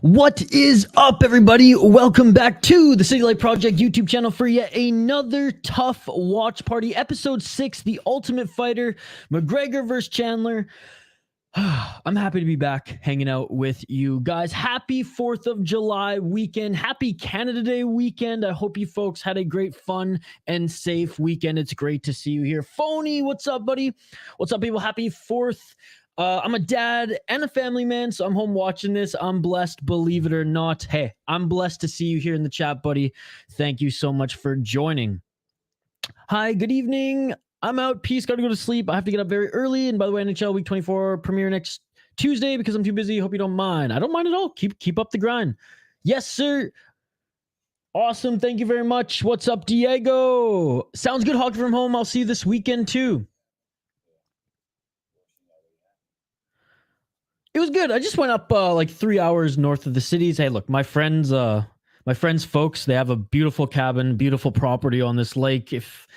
What is up, everybody? Welcome back to the City Light Project YouTube channel for yet another TUF watch party. Episode 6, The Ultimate Fighter, McGregor versus Chandler. I'm happy to be back hanging out with you guys. Happy 4th of July weekend. Happy Canada Day weekend. I hope you folks had a great, fun, and safe weekend. It's great to see you here. Phony, what's up, buddy? What's up, people? Happy 4th. I'm a dad and a family man, so I'm home watching this. I'm blessed, believe it or not. Hey, I'm blessed to see you here in the chat, buddy. Thank you so much for joining. Hi, good evening. I'm out. Peace. Got to go to sleep. I have to get up very early. And by the way, NHL Week 24 premiere next Tuesday because I'm too busy. Hope you don't mind. I don't mind at all. Keep up the grind. Yes, sir. Awesome. Thank you very much. What's up, Diego? Sounds good. Hockey from home. I'll see you this weekend too. It was good. I just went up like 3 hours north of the cities. Hey, look, my friends folks, they have a beautiful cabin, beautiful property on this lake. If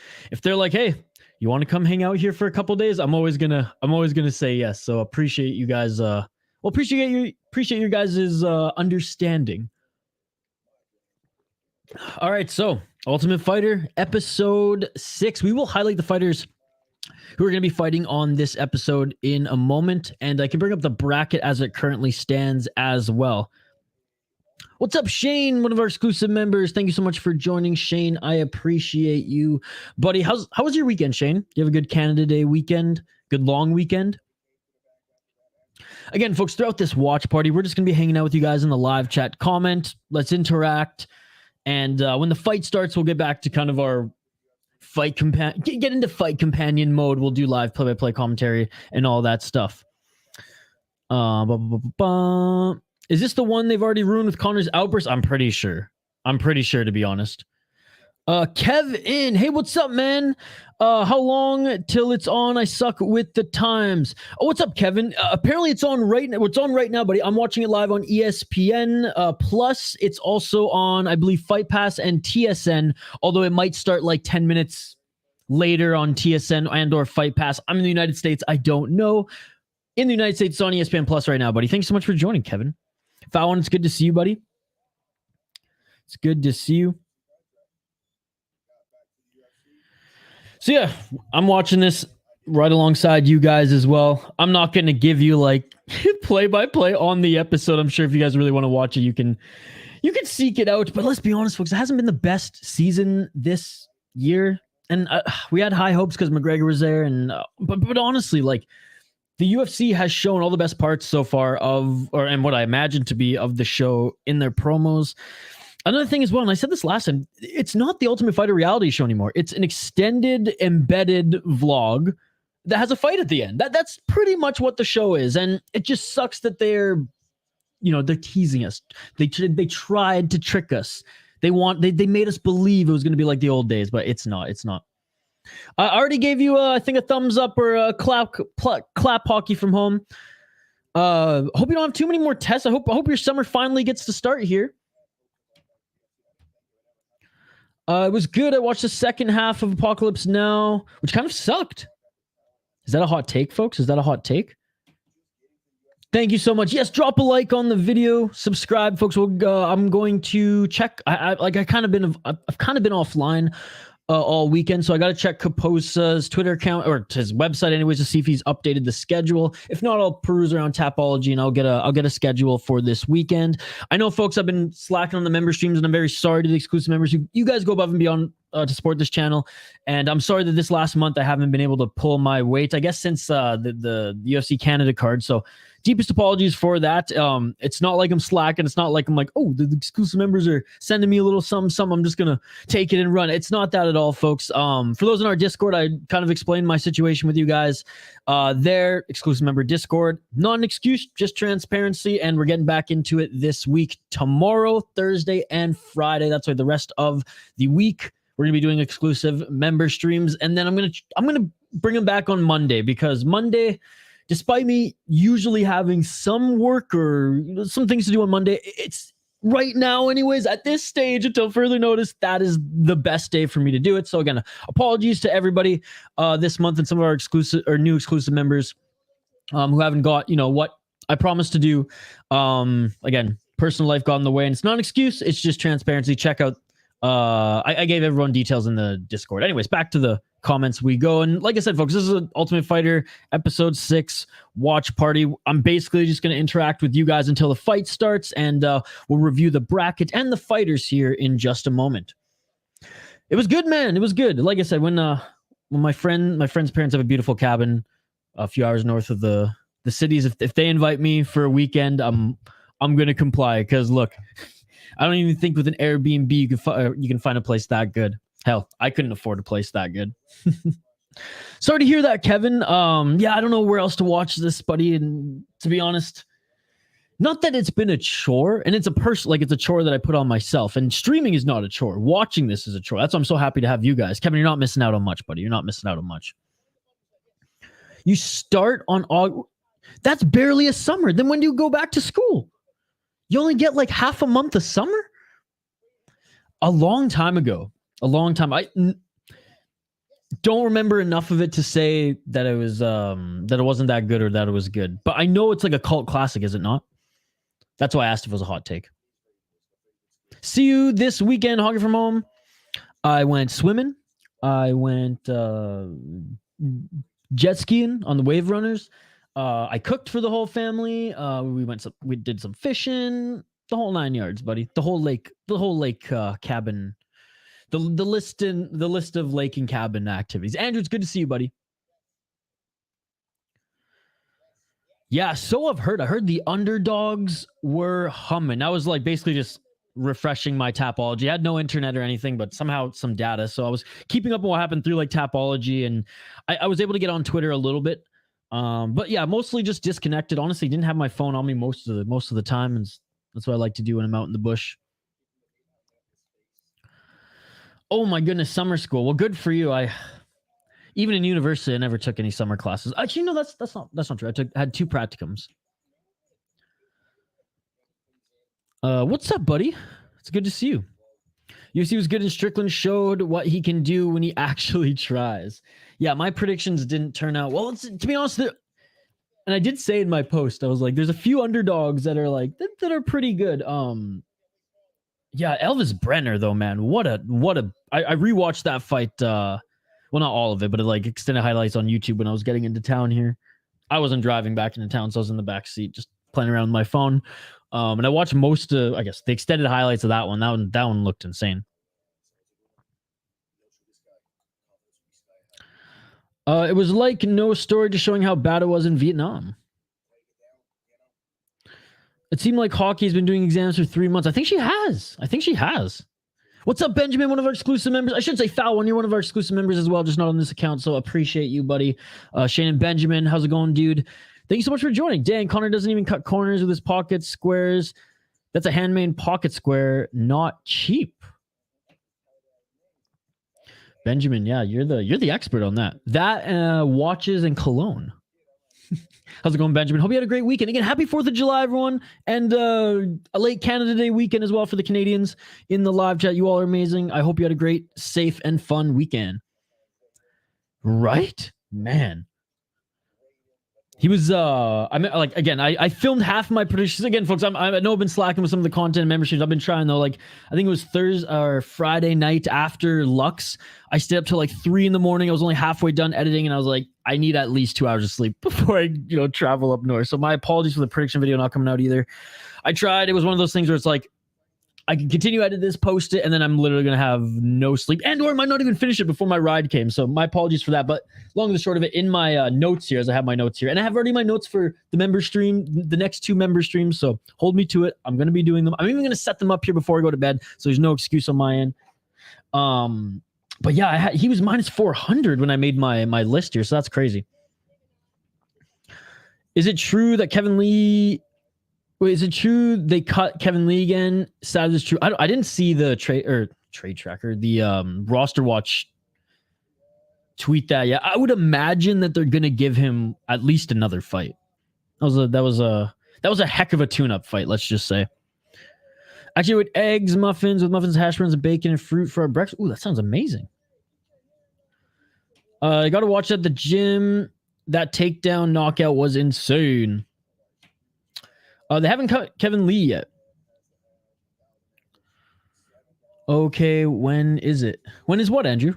they're like, hey, you want to come hang out here for a couple days? I'm always gonna say yes. So appreciate you guys. Appreciate your guys' understanding. All right, so Ultimate Fighter episode 6. We will highlight the fighters who are going to be fighting on this episode in a moment, and I can bring up the bracket as it currently stands as well. What's up, Shane, one of our exclusive members? Thank you so much for joining, Shane. I appreciate you, buddy. How was your weekend, Shane? Do you have a good Canada Day weekend? Good long weekend? Again, folks, throughout this watch party, we're just going to be hanging out with you guys in the live chat. Comment, let's interact, and when the fight starts, we'll get back to kind of our get into fight companion mode. We'll do live play-by-play commentary and all that stuff. Is this the one they've already ruined with Connor's outburst? I'm pretty sure, to be honest. Kevin, hey, what's up, man? How long till it's on? I suck with the times. Oh, what's up, Kevin? Apparently it's on right now. It's on right now, buddy. I'm watching it live on ESPN. Plus, it's also on, I believe, Fight Pass and TSN, although it might start like 10 minutes later on TSN and or Fight Pass. I'm in the United States. I don't know. In the United States, it's on ESPN Plus right now, buddy. Thanks so much for joining, Kevin. Fallon, it's good to see you, buddy. It's good to see you. So yeah, I'm watching this right alongside you guys as well. I'm not going to give you like play-by-play on the episode. I'm sure if you guys really want to watch it, you can seek it out. But let's be honest, folks, it hasn't been the best season this year. And we had high hopes because McGregor was there. And but honestly, like, the UFC has shown all the best parts so far and what I imagine to be of the show in their promos. Another thing as well, and I said this last time, it's not the Ultimate Fighter reality show anymore. It's an extended, embedded vlog that has a fight at the end. That's pretty much what the show is, and it just sucks that they're teasing us. They tried to trick us. They made us believe it was going to be like the old days, but it's not. It's not. I already gave you, I think, a thumbs up or a clap hockey from home. Hope you don't have too many more tests. I hope your summer finally gets to start here. It was good. I watched the second half of Apocalypse Now, which kind of sucked. Is that a hot take, folks? Is that a hot take? Thank you so much. Yes, drop a like on the video. Subscribe, folks. I'm going to check. I've kind of been offline all weekend, so I got to check Kaposa's Twitter account or his website anyways to see if he's updated the schedule. If not, I'll peruse around Tapology and I'll get a schedule for this weekend. I know, folks, I've been slacking on the member streams, and I'm very sorry to the exclusive members. You guys go above and beyond to support this channel, and I'm sorry that this last month I haven't been able to pull my weight, I guess, since the UFC Canada card. So deepest apologies for that. It's not like I'm slacking. It's not like I'm like, oh, the exclusive members are sending me a little something. I'm just going to take it and run. It's not that at all, folks. For those in our Discord, I kind of explained my situation with you guys. Their exclusive member Discord, not an excuse, just transparency. And we're getting back into it this week, tomorrow, Thursday, and Friday. That's why the rest of the week we're going to be doing exclusive member streams. And then I'm going to bring them back on Monday, because Monday, despite me usually having some work or some things to do on Monday, it's right now anyways, at this stage, until further notice, that is the best day for me to do it. So again, apologies to everybody this month and some of our exclusive or new exclusive members who haven't got, what I promised to do. Again, personal life got in the way, and it's not an excuse. It's just transparency. Check out. I gave everyone details in the Discord. Anyways, back to the comments we go. And like I said, folks, this is an Ultimate Fighter episode 6 watch party. I'm basically just going to interact with you guys until the fight starts, and we'll review the bracket and the fighters here in just a moment. It was good, man. It was good. Like I said, when my friend's parents have a beautiful cabin a few hours north of the cities, if they invite me for a weekend, I'm going to comply, because look, I don't even think with an Airbnb you can find a place that good. Hell, I couldn't afford a place that good. Sorry to hear that, Kevin. Yeah, I don't know where else to watch this, buddy. And to be honest, not that it's been a chore, and it's a chore that I put on myself. And streaming is not a chore. Watching this is a chore. That's why I'm so happy to have you guys. Kevin, you're not missing out on much, buddy. You're not missing out on much. You start on August. That's barely a summer. Then when do you go back to school? You only get like half a month of summer? A long time ago. A long time. I don't remember enough of it to say that it was that it wasn't that good or that it was good. But I know it's like a cult classic, is it not? That's why I asked if it was a hot take. See you this weekend, Hogging from Home. I went swimming. I went jet skiing on the Wave Runners. I cooked for the whole family. We did some fishing, the whole 9 yards, buddy. The whole lake cabin. The list of lake and cabin activities. Andrew, it's good to see you, buddy. Yeah, so I've heard. I heard the underdogs were humming. I was like basically just refreshing my Tapology. I had no internet or anything, but somehow some data. So I was keeping up on what happened through like Tapology, and I was able to get on Twitter a little bit. But yeah, mostly just disconnected. Honestly, didn't have my phone on me most of the time, and that's what I like to do when I'm out in the bush. Oh my goodness, summer school. Well, good for you. Even in university, I never took any summer classes. Actually, no, that's not true. I had 2 practicums. What's up, buddy? It's good to see you. UFC was good, and Strickland showed what he can do when he actually tries. Yeah, my predictions didn't turn out well. To be honest, and I did say in my post, I was like, there's a few underdogs that are like that are pretty good. Yeah, Elvis Brenner though, man, I rewatched that fight. Well, not all of it, but it like extended highlights on YouTube when I was getting into town here. I wasn't driving back into town, so I was in the back seat just playing around with my phone. And I watched most of, I guess, the extended highlights of that one. That one looked insane. It was like no story, just showing how bad it was in Vietnam. It seemed like Hockey's been doing exams for 3 months. I think she has. What's up, Benjamin? One of our exclusive members. I should say Foul One. You're one of our exclusive members as well, just not on this account. So appreciate you, buddy. Shane and Benjamin, how's it going, dude? Thank you so much for joining. Dang, Connor doesn't even cut corners with his pocket squares. That's a handmade pocket square, not cheap. Benjamin, yeah, you're the expert on that. That watches and cologne. How's it going, Benjamin? Hope you had a great weekend. Again, happy 4th of July, everyone. And a late Canada Day weekend as well for the Canadians in the live chat. You all are amazing. I hope you had a great, safe, and fun weekend. Right? Man. He was, I filmed half of my predictions. Again, folks, I know I've been slacking with some of the content and memberships. I've been trying, though. Like, I think it was Thursday or Friday night after Lux. I stayed up till like 3 a.m. I was only halfway done editing, and I was like, I need at least 2 hours of sleep before I, travel up north. So my apologies for the prediction video not coming out either. I tried. It was one of those things where it's like, I can continue edit this, post it, and then I'm literally going to have no sleep, and or I might not even finish it before my ride came. So my apologies for that. But long and the short of it, in my notes here, as I have my notes here, and I have already my notes for the member stream, the next 2 member streams. So hold me to it. I'm going to be doing them. I'm even going to set them up here before I go to bed. So there's no excuse on my end. But yeah, he was minus 400 when I made my list here. So that's crazy. Is it true that Kevin Lee... Wait, is it true they cut Kevin Lee again? Sad is true. I didn't see the trade tracker, the roster watch tweet that. Yeah, I would imagine that they're gonna give him at least another fight. That was a heck of a tune-up fight. Let's just say. Actually, with eggs, muffins, hash browns, and bacon and fruit for our breakfast. Ooh, that sounds amazing. I got to watch at the gym. That takedown knockout was insane. They haven't cut Kevin Lee yet. Okay, when is it? When is what, Andrew?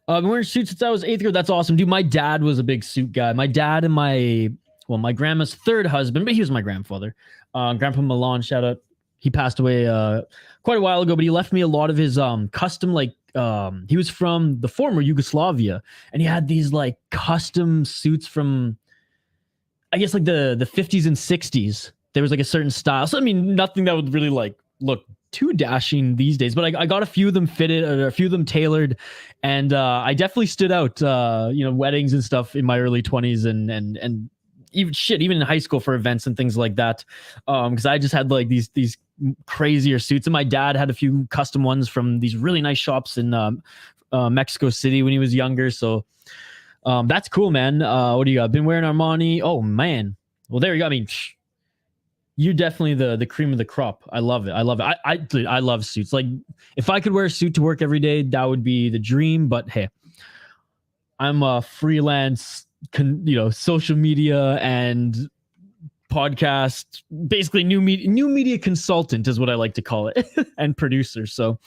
I've been wearing suits since I was 8th grade. That's awesome, dude. My dad was a big suit guy. My dad and my grandma's third husband, but he was my grandfather. Grandpa Milan, shout out. He passed away quite a while ago, but he left me a lot of his custom, like he was from the former Yugoslavia, and he had these like custom suits from, I guess, like the 50s and 60s. There was like a certain style. So I mean, nothing that would really like look too dashing these days, but I got a few of them fitted, or a few of them tailored, and I definitely stood out, weddings and stuff in my early 20s, and even in high school for events and things like that, because I just had like these crazier suits, and my dad had a few custom ones from these really nice shops in Mexico City when he was younger. So that's cool, man. What do you got? Been wearing Armani? Oh man. Well, there you go. I mean, you're definitely the cream of the crop. I love it. I love suits. Like, if I could wear a suit to work every day, that would be the dream. But hey, I'm a freelance, social media and podcast, basically new media consultant is what I like to call it, and producer. So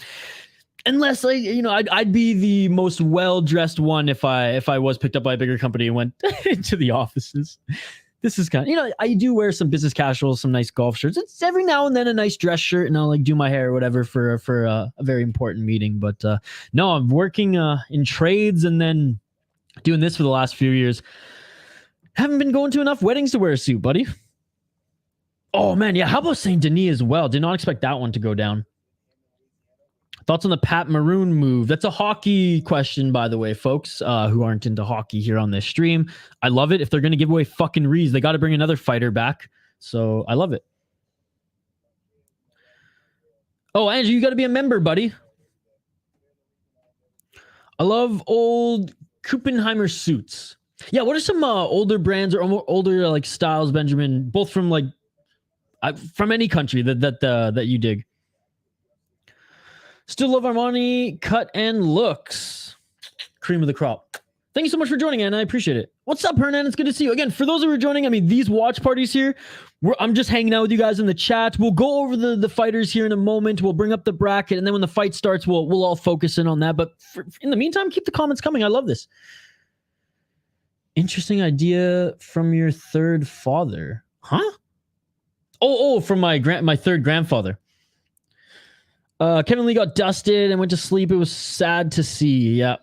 unless I'd be the most well-dressed one if I was picked up by a bigger company and went into the offices. This is kind of, I do wear some business casuals, some nice golf shirts. It's every now and then a nice dress shirt, and I'll like do my hair or whatever for a very important meeting. But no, I'm working in trades and then doing this for the last few years. Haven't been going to enough weddings to wear a suit, buddy. Oh man, yeah. How about Saint Denis as well? Did not expect that one to go down. Thoughts on the Pat Maroon move? That's a hockey question, by the way, folks who aren't into hockey here on this stream. I love it. If they're going to give away fucking Rees, they got to bring another fighter back. So I love it. Oh, Andrew, you got to be a member, buddy. I love old Kuppenheimer suits. Yeah, what are some older brands or older like styles, Benjamin? Both from like from any country that you dig. Still love Armani cut and looks. Cream of the crop. Thank you so much for joining, Anna. I appreciate it. What's up, Hernan? It's good to see you. Again, for those who are joining, I mean, these watch parties here, I'm just hanging out with you guys in the chat. We'll go over the fighters here in a moment. We'll bring up the bracket, and then when the fight starts, we'll all focus in on that. But in the meantime, keep the comments coming. I love this. Interesting idea from your third father. Huh? Oh, from my third grandfather. Kevin Lee got dusted and went to sleep. It was sad to see. Yeah.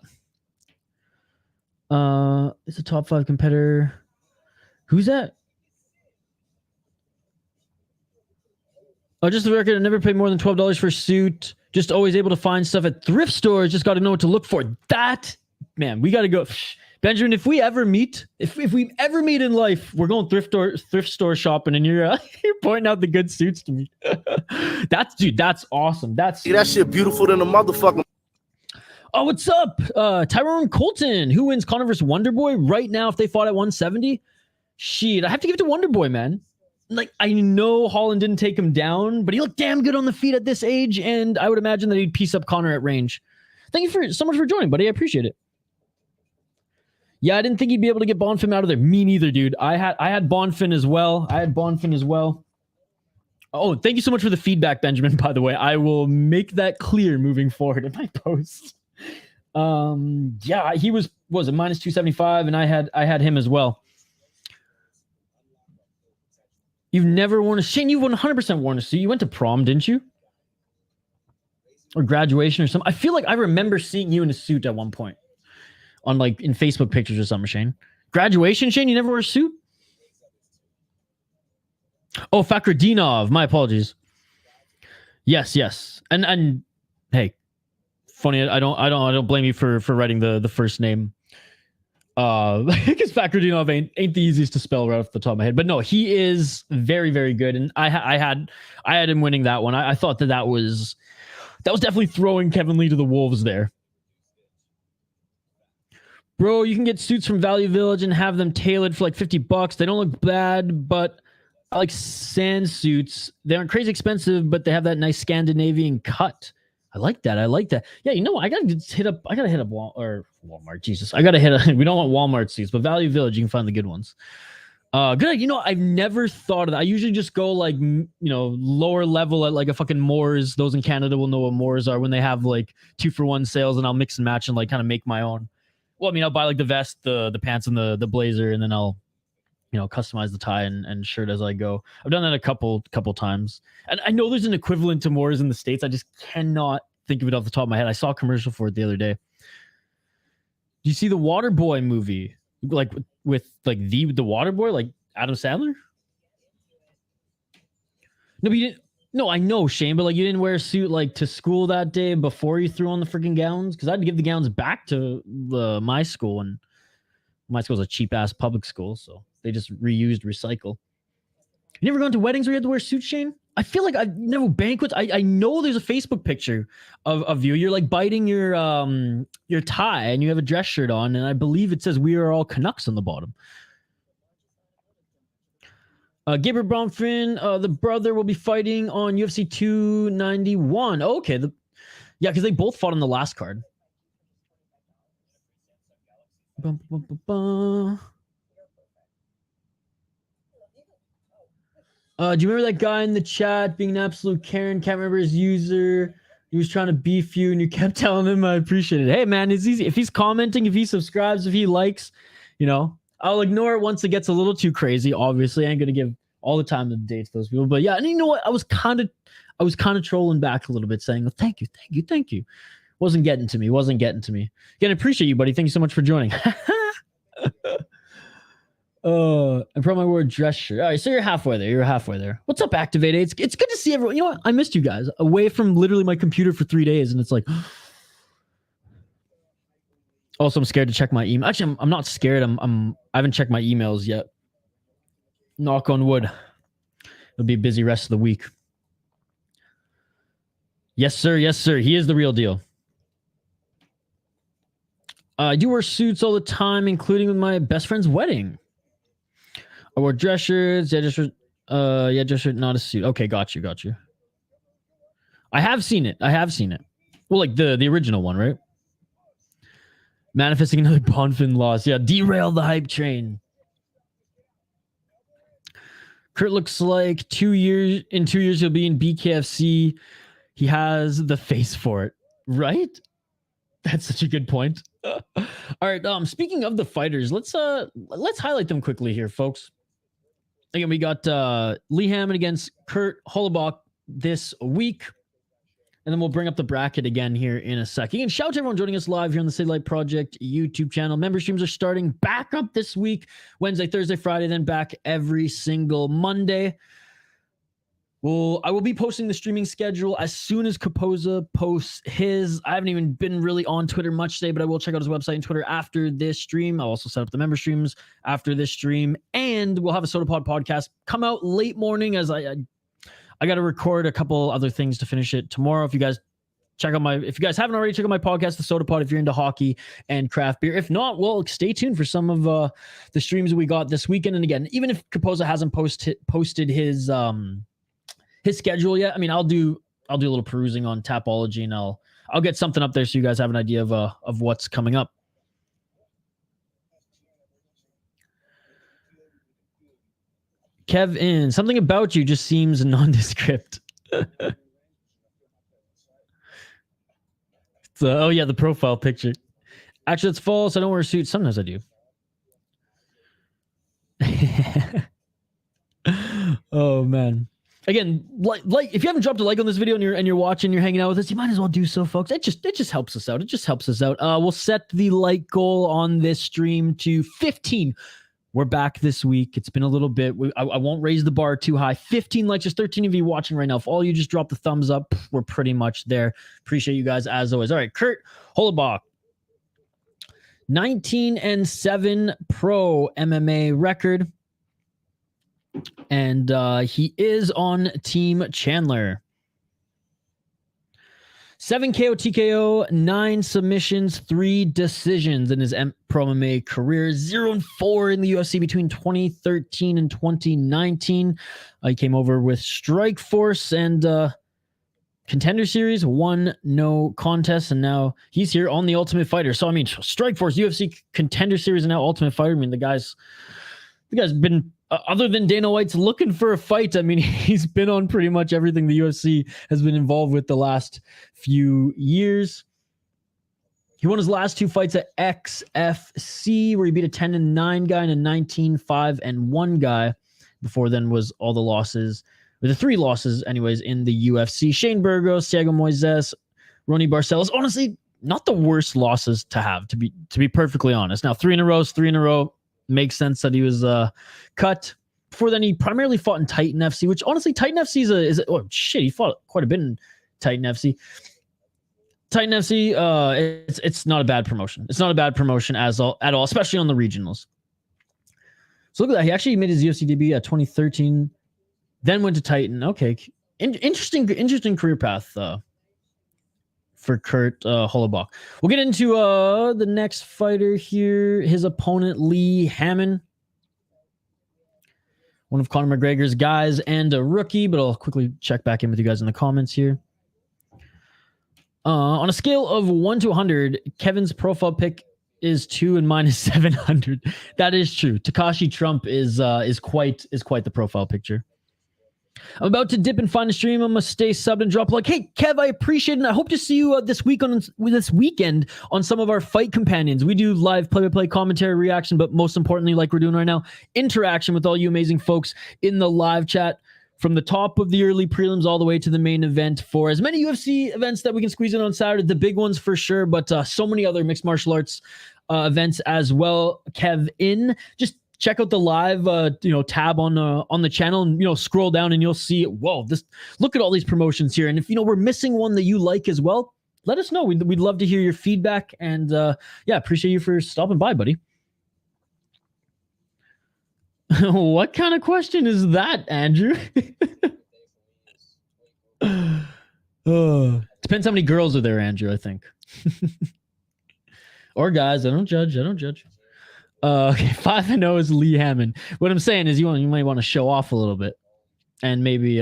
It's a top 5 competitor. Who's that? Oh, just the record. I never paid more than $12 for a suit. Just always able to find stuff at thrift stores. Just got to know what to look for. That, man, we got to go. Benjamin, if we ever meet, if we ever meet in life, we're going thrift store shopping, and you're pointing out the good suits to me. That's awesome. That shit beautiful than a motherfucker. Oh, what's up? Tyrone Colton, who wins Conor versus Wonderboy right now if they fought at 170? Shit, I have to give it to Wonderboy, man. Like, I know Holland didn't take him down, but he looked damn good on the feet at this age, and I would imagine that he'd piece up Conor at range. Thank you so much for joining, buddy. I appreciate it. Yeah, I didn't think he'd be able to get Bonfim out of there. Me neither, dude. I had Bonfim as well. Oh, thank you so much for the feedback, Benjamin, by the way. I will make that clear moving forward in my posts. Yeah, he was it minus 275, and I had him as well. You've never worn a Shane, you've 100% worn a suit. You went to prom, didn't you? Or graduation or something. I feel like I remember seeing you in a suit at one point. On like in Facebook pictures or something, Shane. Graduation, Shane, you never wore a suit? Oh, Fakhretdinov. My apologies. Yes. And hey, funny, I don't blame you for writing the first name. Because Fakhretdinov ain't the easiest to spell right off the top of my head. But no, he is very, very good. And I had him winning that one. I thought that was definitely throwing Kevin Lee to the wolves there. Bro, you can get suits from Value Village and have them tailored for like $50. They don't look bad, but I like sand suits. They aren't crazy expensive, but they have that nice Scandinavian cut. I like that. Yeah, you know what? I gotta hit up Walmart. Jesus, we don't want Walmart suits, but Value Village, you can find the good ones. Good. You know, I've never thought of that. I usually just go like, lower level at like a fucking Moores. Those in Canada will know what Moores are when they have like 2-for-1 sales, and I'll mix and match and like kind of make my own. Well, I mean, I'll buy like the vest, the pants, and the blazer, and then I'll, customize the tie and shirt as I go. I've done that a couple times, and I know there's an equivalent to Moores in the States. I just cannot think of it off the top of my head. I saw a commercial for it the other day. Do you see the Waterboy movie? Like with like the Waterboy, like Adam Sandler? No, but you didn't. No, I know, Shane, but like you didn't wear a suit like to school that day before you threw on the freaking gowns? Because I had to give the gowns back to my school, and my school's a cheap ass public school, so they just recycle. You never gone to weddings where you had to wear suits, Shane? I feel like I've never banquets. I know there's a Facebook picture of you. You're like biting your tie and you have a dress shirt on, and I believe it says "We are all Canucks" on the bottom. Gabriel Bronfin, the brother, will be fighting on UFC 291. Oh, okay, yeah, because they both fought on the last card. Do you remember that guy in the chat being an absolute Karen? Can't remember his user. He was trying to beef you, and you kept telling him, "I appreciate it." Hey, man, it's easy. If he's commenting, if he subscribes, if he likes, I'll ignore it once it gets a little too crazy. Obviously, I ain't gonna give all the time of the day to those people. But yeah, and you know what? I was kind of trolling back a little bit, saying, "Well, thank you." Wasn't getting to me. Again, I appreciate you, buddy. Thank you so much for joining. I probably wore a dress shirt. All right, so you're halfway there. What's up, Activate? It's good to see everyone. You know what? I missed you guys. Away from literally my computer for 3 days, and it's like. Also, I'm scared to check my email. Actually, I'm not scared. I haven't checked my emails yet. Knock on wood. It'll be a busy rest of the week. Yes, sir. He is the real deal. I do wear suits all the time, including with my best friend's wedding. I wore dress shirts. Yeah, dress shirt, not a suit. Okay, got you. I have seen it. Well, like the original one, right? Manifesting another Bonfin loss. Yeah, derail the hype train. Kurt looks like 2 years. In 2 years, he'll be in BKFC. He has the face for it, right? That's such a good point. All right. Speaking of the fighters, let's highlight them quickly here, folks. Again, we got Lee Hammond against Kurt Holobaugh this week. And then we'll bring up the bracket again here in a second. And shout out to everyone joining us live here on the City Light Project YouTube channel. Member streams are starting back up this week. Wednesday, Thursday, Friday, then back every single Monday. I will be posting the streaming schedule as soon as Kapoza posts his. I haven't even been really on Twitter much today, but I will check out his website and Twitter after this stream. I'll also set up the member streams after this stream. And we'll have a Soda Pod podcast come out late morning, as I got to record a couple other things to finish it tomorrow. If you guys haven't already, check out my podcast, The Soda Pod, if you're into hockey and craft beer. If not, well, stay tuned for some of the streams that we got this weekend. And again, even if Kapoza hasn't posted his schedule yet, I mean, I'll do a little perusing on Tapology, and I'll get something up there so you guys have an idea of what's coming up. Kevin, something about you just seems nondescript. Oh yeah, the profile picture. Actually, it's false. I don't wear a suit. Sometimes I do. Oh man. Again, like if you haven't dropped a like on this video and you're watching, you're hanging out with us, you might as well do so, folks. It just helps us out. We'll set the like goal on this stream to 15. We're back this week. It's been a little bit. I won't raise the bar too high. 15 likes. Just 13 of you watching right now. If all you just drop the thumbs up, we're pretty much there. Appreciate you guys as always. All right, Kurt Holobaugh, 19-7 pro MMA record. And he is on Team Chandler. 7 KO, TKO, 9 submissions, 3 decisions in his pro MMA career. 0-4 in the UFC between 2013 and 2019. He came over with Strikeforce and Contender Series, 1 no contest, and now he's here on the Ultimate Fighter. So I mean, Strikeforce, UFC Contender Series, and now Ultimate Fighter. I mean, the guy's been other than Dana White's looking for a fight, I mean, he's been on pretty much everything the UFC has been involved with the last few years. He won his last 2 fights at XFC, where he beat a 10-9 guy and a 19-5-1 guy. Before then was all the losses, or the 3 losses, anyways, in the UFC. Shane Burgos, Thiago Moises, Ronnie Barcelos. Honestly, not the worst losses to have, to be perfectly honest. Now, 3 in a row. Makes sense that he was cut. Before then, he primarily fought in Titan FC, which honestly, Titan FC he fought quite a bit in Titan FC. Titan FC, it's not a bad promotion. It's not a bad promotion at all, especially on the regionals. So look at that. He actually made his UFC debut at 2013, then went to Titan. Okay, interesting career path for Kurt Holobaugh. We'll get into the next fighter here. His opponent, Lee Hammond. One of Conor McGregor's guys and a rookie, but I'll quickly check back in with you guys in the comments here. On a scale of 1 to 100, Kevin's profile pic is 2 and mine is 700. That is true. Takashi Trump is quite the profile picture. I'm about to dip and find a stream. I'm gonna stay subbed and drop a like. Hey, Kev, I appreciate it. And I hope to see you this weekend on some of our fight companions. We do live play-by-play commentary, reaction, but most importantly, like we're doing right now, interaction with all you amazing folks in the live chat. From the top of the early prelims all the way to the main event for as many UFC events that we can squeeze in on Saturday, the big ones for sure, but so many other mixed martial arts events as well. Kev in. Just check out the live tab on the channel and scroll down and you'll see, whoa, look at all these promotions here. And if we're missing one that you like as well, let us know. We'd love to hear your feedback, and appreciate you for stopping by, buddy. What kind of question is that, Andrew? Depends how many girls are there, Andrew, I think. Or guys. I don't judge. Okay, 5-0 is Lee Hammond. What I'm saying is you might want to show off a little bit. And maybe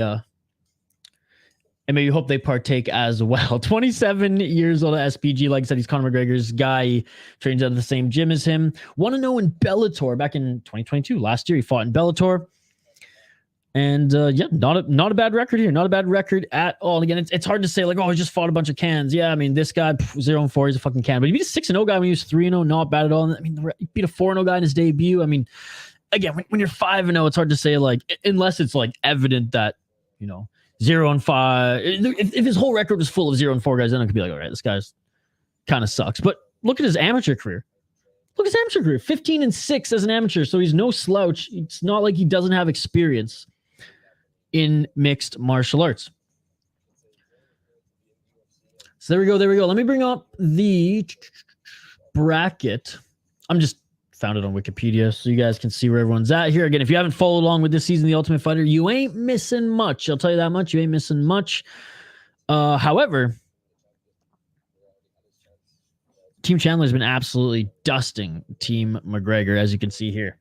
hope they partake as well. 27 years old at SPG. Like I said, he's Conor McGregor's guy. He trains out of the same gym as him. 1-0 in Bellator back in 2022. Last year, he fought in Bellator. And not a bad record here. Not a bad record at all. And again, it's hard to say, like, oh, he just fought a bunch of cans. Yeah, I mean, this guy, 0-4, he's a fucking can. But he beat a 6-0 guy when he was 3-0. Not bad at all. And I mean, he beat a 4-0 guy in his debut. I mean, again, when you're 5-0, it's hard to say, like, unless it's, like, evident that, 0-5. If his whole record was full of 0-4 guys, then it could be like, all right, this guy's kind of sucks. But look at his amateur career. 15-6 as an amateur. So he's no slouch. It's not like he doesn't have experience in mixed martial arts. So there we go. Let me bring up the bracket. I'm just found it on Wikipedia so you guys can see where everyone's at here. Again, if you haven't followed along with this season of The Ultimate Fighter, you ain't missing much. I'll tell you that much. You ain't missing much. However, Team Chandler has been absolutely dusting Team McGregor, as you can see here.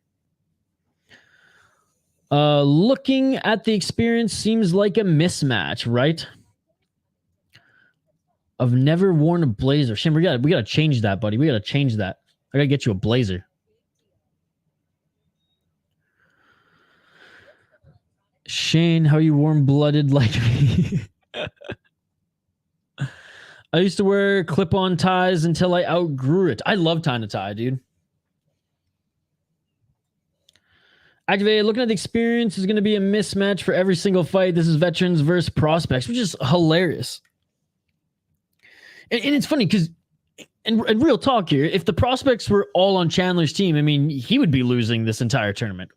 Looking at the experience, seems like a mismatch, right? I've never worn a blazer. Shane, we gotta change that, buddy. We gotta change that. I gotta get you a blazer. Shane, how are you warm-blooded like me? I used to wear clip-on ties until I outgrew it. I love tying a tie, dude. Activated, looking at the experience, is going to be a mismatch for every single fight. This is veterans versus prospects, which is hilarious. And it's funny because, and real talk here, if the prospects were all on Chandler's team, I mean, he would be losing this entire tournament.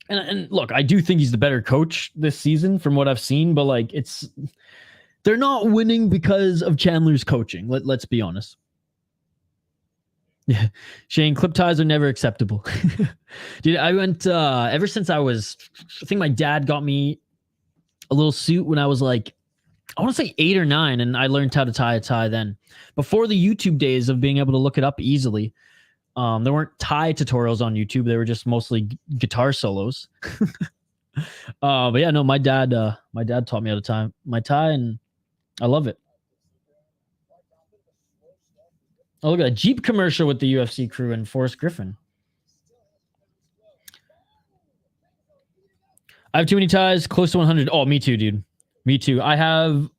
And look, I do think he's the better coach this season from what I've seen, but like they're not winning because of Chandler's coaching. Let's be honest. Yeah, Shane, clip ties are never acceptable. Dude, I went ever since I think my dad got me a little suit when I was like, I want to say 8 or 9, and I learned how to tie a tie then. Before the YouTube days of being able to look it up easily. There weren't tie tutorials on YouTube. They were just mostly guitar solos. But yeah, no, my dad taught me how to tie my tie, and I love it. Oh, look at a Jeep commercial with the UFC crew and Forrest Griffin. I have too many ties, close to 100. Oh, me too, dude. Me too. I have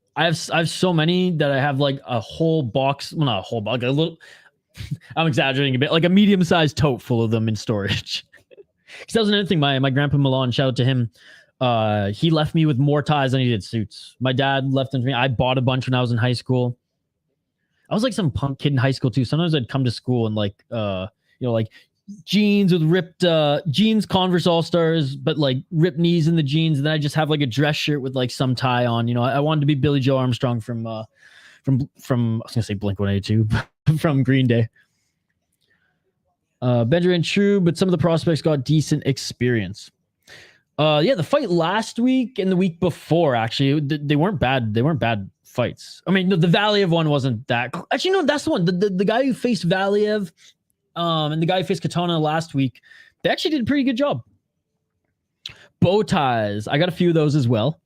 so many that I have like a whole box. Well, not a whole box. Like a little. I'm exaggerating a bit. Like a medium-sized tote full of them in storage. Because that was another thing. My grandpa Milan, shout out to him. He left me with more ties than he did suits. My dad left them to me. I bought a bunch when I was in high school. I was like some punk kid in high school too. Sometimes I'd come to school and like like jeans with ripped jeans, Converse All-Stars, but like ripped knees in the jeans, and then I just have like a dress shirt with like some tie on. I wanted to be Billy Joe Armstrong from I was gonna say Blink-182 from Green Day. Benjamin true, but some of the prospects got decent experience. The fight last week and the week before, actually, they weren't bad. They weren't bad fights. I mean, the Valiev one wasn't that. Actually, no, that's the one. The guy who faced Valiev, and the guy who faced Katona last week, they actually did a pretty good job. Bow ties. I got a few of those as well.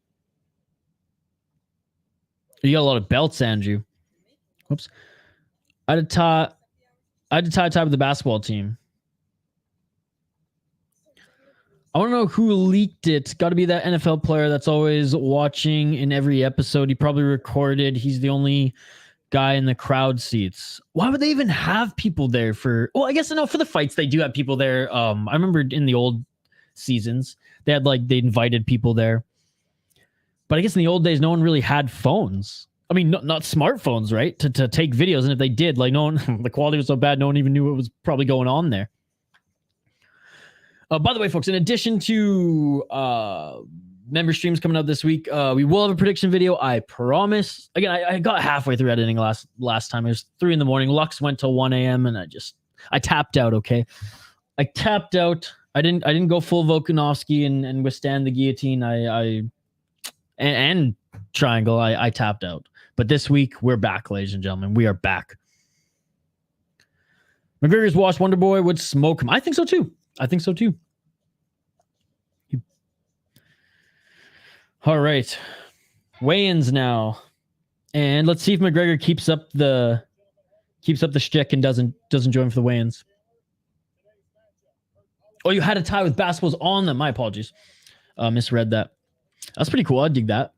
You got a lot of belts, Andrew. Whoops. I had to tie with the basketball team. I want to know who leaked it. Got to be that NFL player that's always watching in every episode. He probably recorded. He's the only guy in the crowd seats. Why would they even have people there for? Well, I guess no. For the fights, they do have people there. I remember in the old seasons, they invited people there. But I guess in the old days, no one really had phones. I mean, not smartphones, right? To take videos, and if they did, like no one, the quality was so bad, no one even knew what was probably going on there. By the way, folks, in addition to member streams coming out this week, we will have a prediction video. I promise. Again, I got halfway through editing last time. It was 3 a.m. Lux went till 1 a.m. and I tapped out. Okay, I tapped out. I didn't go full Volkanovski and withstand the guillotine. And triangle. I tapped out. But this week we're back, ladies and gentlemen. We are back. McGregor's watched Wonder Boy would smoke him. I think so too. All right. Weigh-ins now. And let's see if McGregor keeps up the shtick and doesn't join for the weigh-ins. Oh, you had a tie with basketballs on them. My apologies. Misread that. That's pretty cool. I dig that.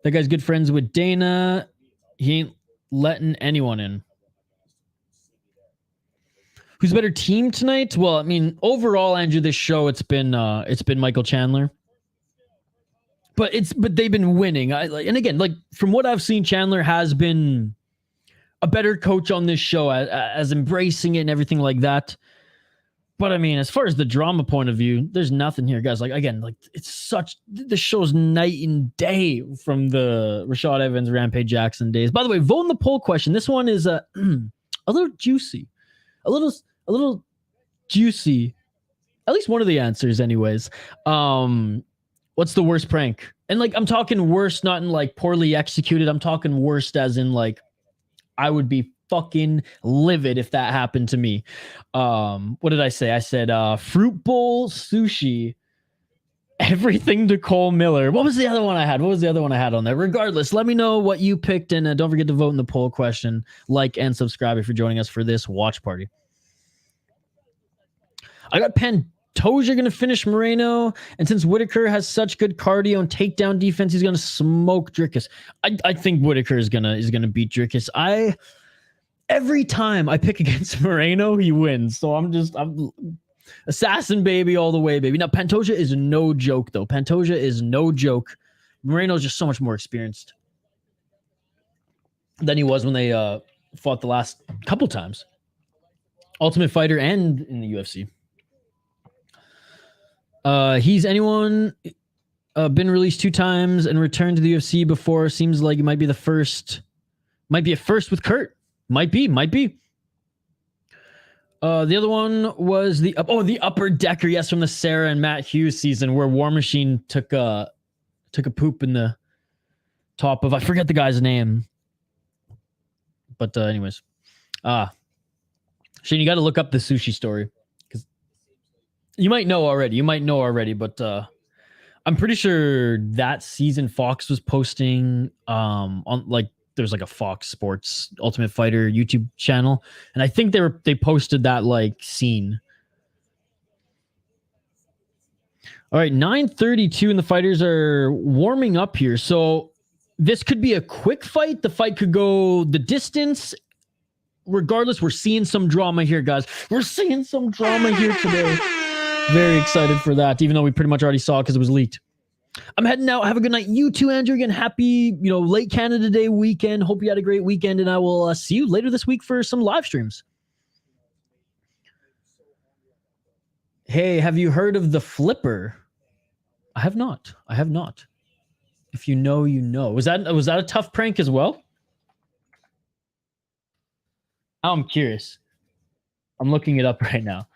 That guy's good friends with Dana. He ain't letting anyone in. Who's a better team tonight? Well, I mean, overall, Andrew, this show it's been Michael Chandler, but they've been winning. And again, like from what I've seen, Chandler has been a better coach on this show as embracing it and everything like that. But I mean, as far as the drama point of view, there's nothing here, guys. Like again, like the show's night and day from the Rashad Evans, Rampage Jackson days. By the way, vote in the poll question. This one is a little juicy, a little juicy. At least one of the answers, anyways. What's the worst prank? And like, I'm talking worst, not in like poorly executed. I'm talking worst as in like, I would be fucking livid if that happened to me. What did I say? I said fruit bowl sushi, everything to Cole Miller. What was the other one I had? On there? Regardless, let me know what you picked, and don't forget to vote in the poll question. Like and subscribe if you're joining us for this watch party. I got Pantoja going to finish Moreno, and since Whitaker has such good cardio and takedown defense, he's going to smoke Dricus. I think Whitaker is gonna beat Dricus. Every time I pick against Moreno, he wins. So I'm assassin baby all the way, baby. Now Pantoja is no joke, though. Pantoja is no joke. Moreno's just so much more experienced than he was when they fought the last couple times. Ultimate Fighter and in the UFC. He's anyone been released 2 times and returned to the UFC before. Seems like it might be the first. Might be a first with Kurt. Might be. The other one was the Upper Decker. Yes, from the Sarah and Matt Hughes season, where War Machine took a poop in the top of, I forget the guy's name. But anyways, Shane, you got to look up the sushi story because you might know already. But I'm pretty sure that season Fox was posting on like. There's like a Fox Sports Ultimate Fighter YouTube channel, and I think they posted that like scene. All right, 9:32, and the fighters are warming up here. So this could be a quick fight. The fight could go the distance. Regardless, we're seeing some drama here, guys. We're seeing some drama here today. Very excited for that, even though we pretty much already saw it because it was leaked. I'm heading out. Have a good night. You too, Andrew. Again, happy, late Canada Day weekend. Hope you had a great weekend, and I will see you later this week for some live streams. Hey, have you heard of the flipper? I have not. If you know, you know. Was that a tough prank as well? I'm curious. I'm looking it up right now.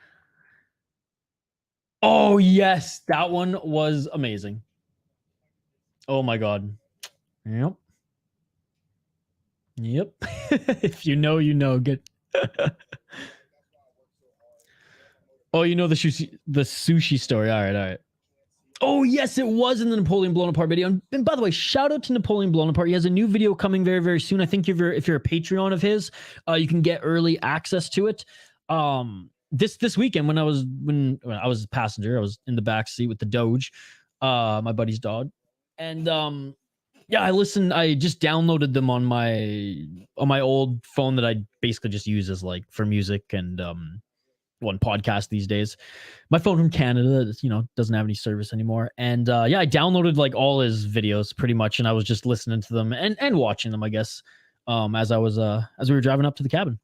Oh, yes. That one was amazing. Oh, my God. Yep. If you know, you know. Good. Oh, you know the sushi story. All right. Oh, yes, it was in the Napoleon Blown Apart video. And by the way, shout out to Napoleon Blown Apart. He has a new video coming very, very soon. I think if you're a Patreon of his, you can get early access to it. This weekend when I was a passenger, I was in the back seat with the Doge, my buddy's dog. And I listened. I just downloaded them on my old phone that I basically just use as like for music and one podcast these days. My phone from Canada, doesn't have any service anymore. And I downloaded like all his videos pretty much, and I was just listening to them and watching them, I guess, as we were driving up to the cabin.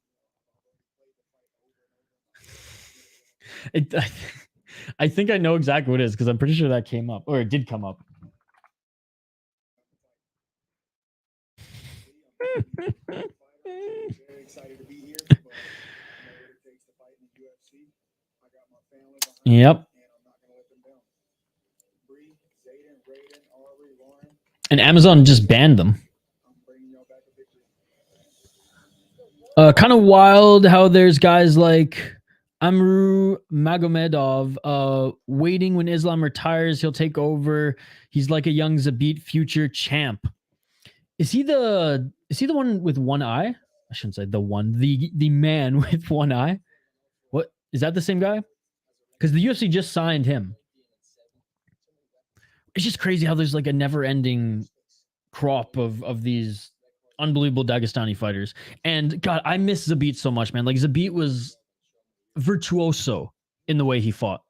I think I know exactly what it is because I'm pretty sure that came up, or it did come up. Very excited to be here. Yep. And Amazon just banned them. Kind of wild how there's guys like Amru Magomedov waiting when Islam retires, he'll take over. He's like a young Zabit future champ. Is he the one with one eye? I shouldn't say the one. The man with one eye. What is that? The same guy? Because the UFC just signed him. It's just crazy how there's like a never-ending crop of these unbelievable Dagestani fighters. And God, I miss Zabit so much, man. Like Zabit was virtuoso in the way he fought.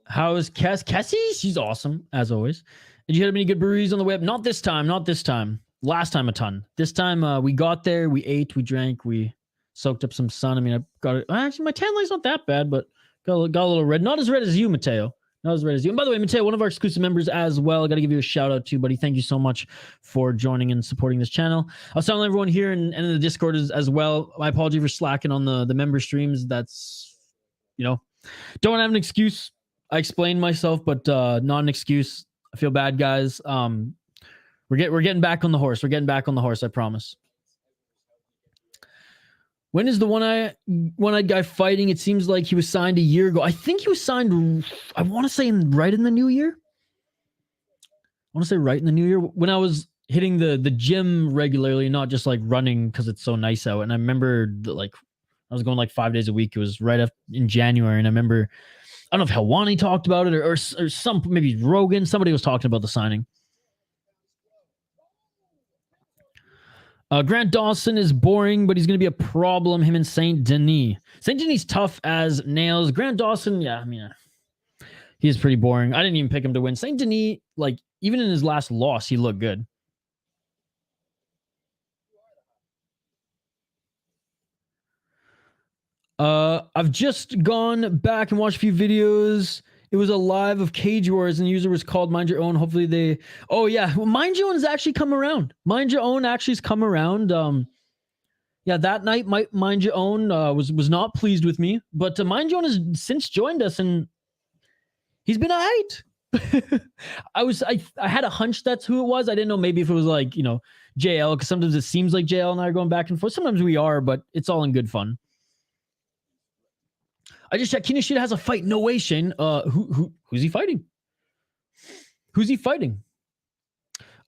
How is Cassie? She's awesome, as always. Did you have any good breweries on the way up? Not this time. Last time a ton. This time we got there, we ate, we drank, we soaked up some sun. I mean, I got it. Actually, my tan line's not that bad, but got a little red. Not as red as you, Mateo. Not as red as you. And by the way, Mateo, one of our exclusive members as well. I got to give you a shout out too, buddy. Thank you so much for joining and supporting this channel. I'll sound everyone here and in the Discord as well. My apology for slacking on the member streams. That's, don't have an excuse. I explained myself, but not an excuse. I feel bad, guys. We're getting back on the horse. We're getting back on the horse. I promise. When is the one-eyed guy fighting? It seems like he was signed a year ago. I think he was signed, I want to say right in the new year. When I was hitting the gym regularly, not just like running because it's so nice out. And I remember I was going like 5 days a week. It was right up in January. And I remember, I don't know if Helwani talked about it or some, maybe Rogan, somebody was talking about the signing. Grant Dawson is boring, but he's going to be a problem. Him and Saint Denis. Saint Denis tough as nails. Grant Dawson, yeah, I mean, he is pretty boring. I didn't even pick him to win. Saint Denis, like, even in his last loss, he looked good. I've just gone back and watched a few videos. It was a live of Cage Wars, and the user was called Mind Your Own. Hopefully they... Oh, yeah. Well, Mind Your Own has actually come around. Mind Your Own actually has come around. Yeah, that night, Mind Your Own was not pleased with me. But Mind Your Own has since joined us, and he's been all right. I had a hunch that's who it was. I didn't know maybe if it was like, JL, because sometimes it seems like JL and I are going back and forth. Sometimes we are, but it's all in good fun. I just checked. Kinoshita has a fight. No way, Shane. Who's he fighting? Who's he fighting?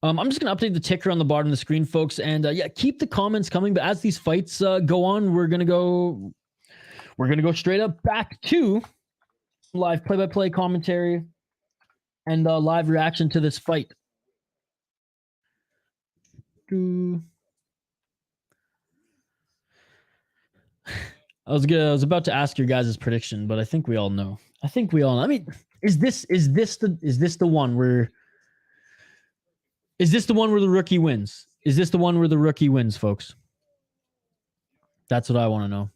I'm just gonna update the ticker on the bottom of the screen, folks, and yeah, keep the comments coming. But as these fights go on, we're gonna go straight up back to live play-by-play commentary and live reaction to this fight. I was about to ask your guys' prediction, but I think we all know. I mean, is this the one where the rookie wins? Is this the one where the rookie wins, folks? That's what I want to know.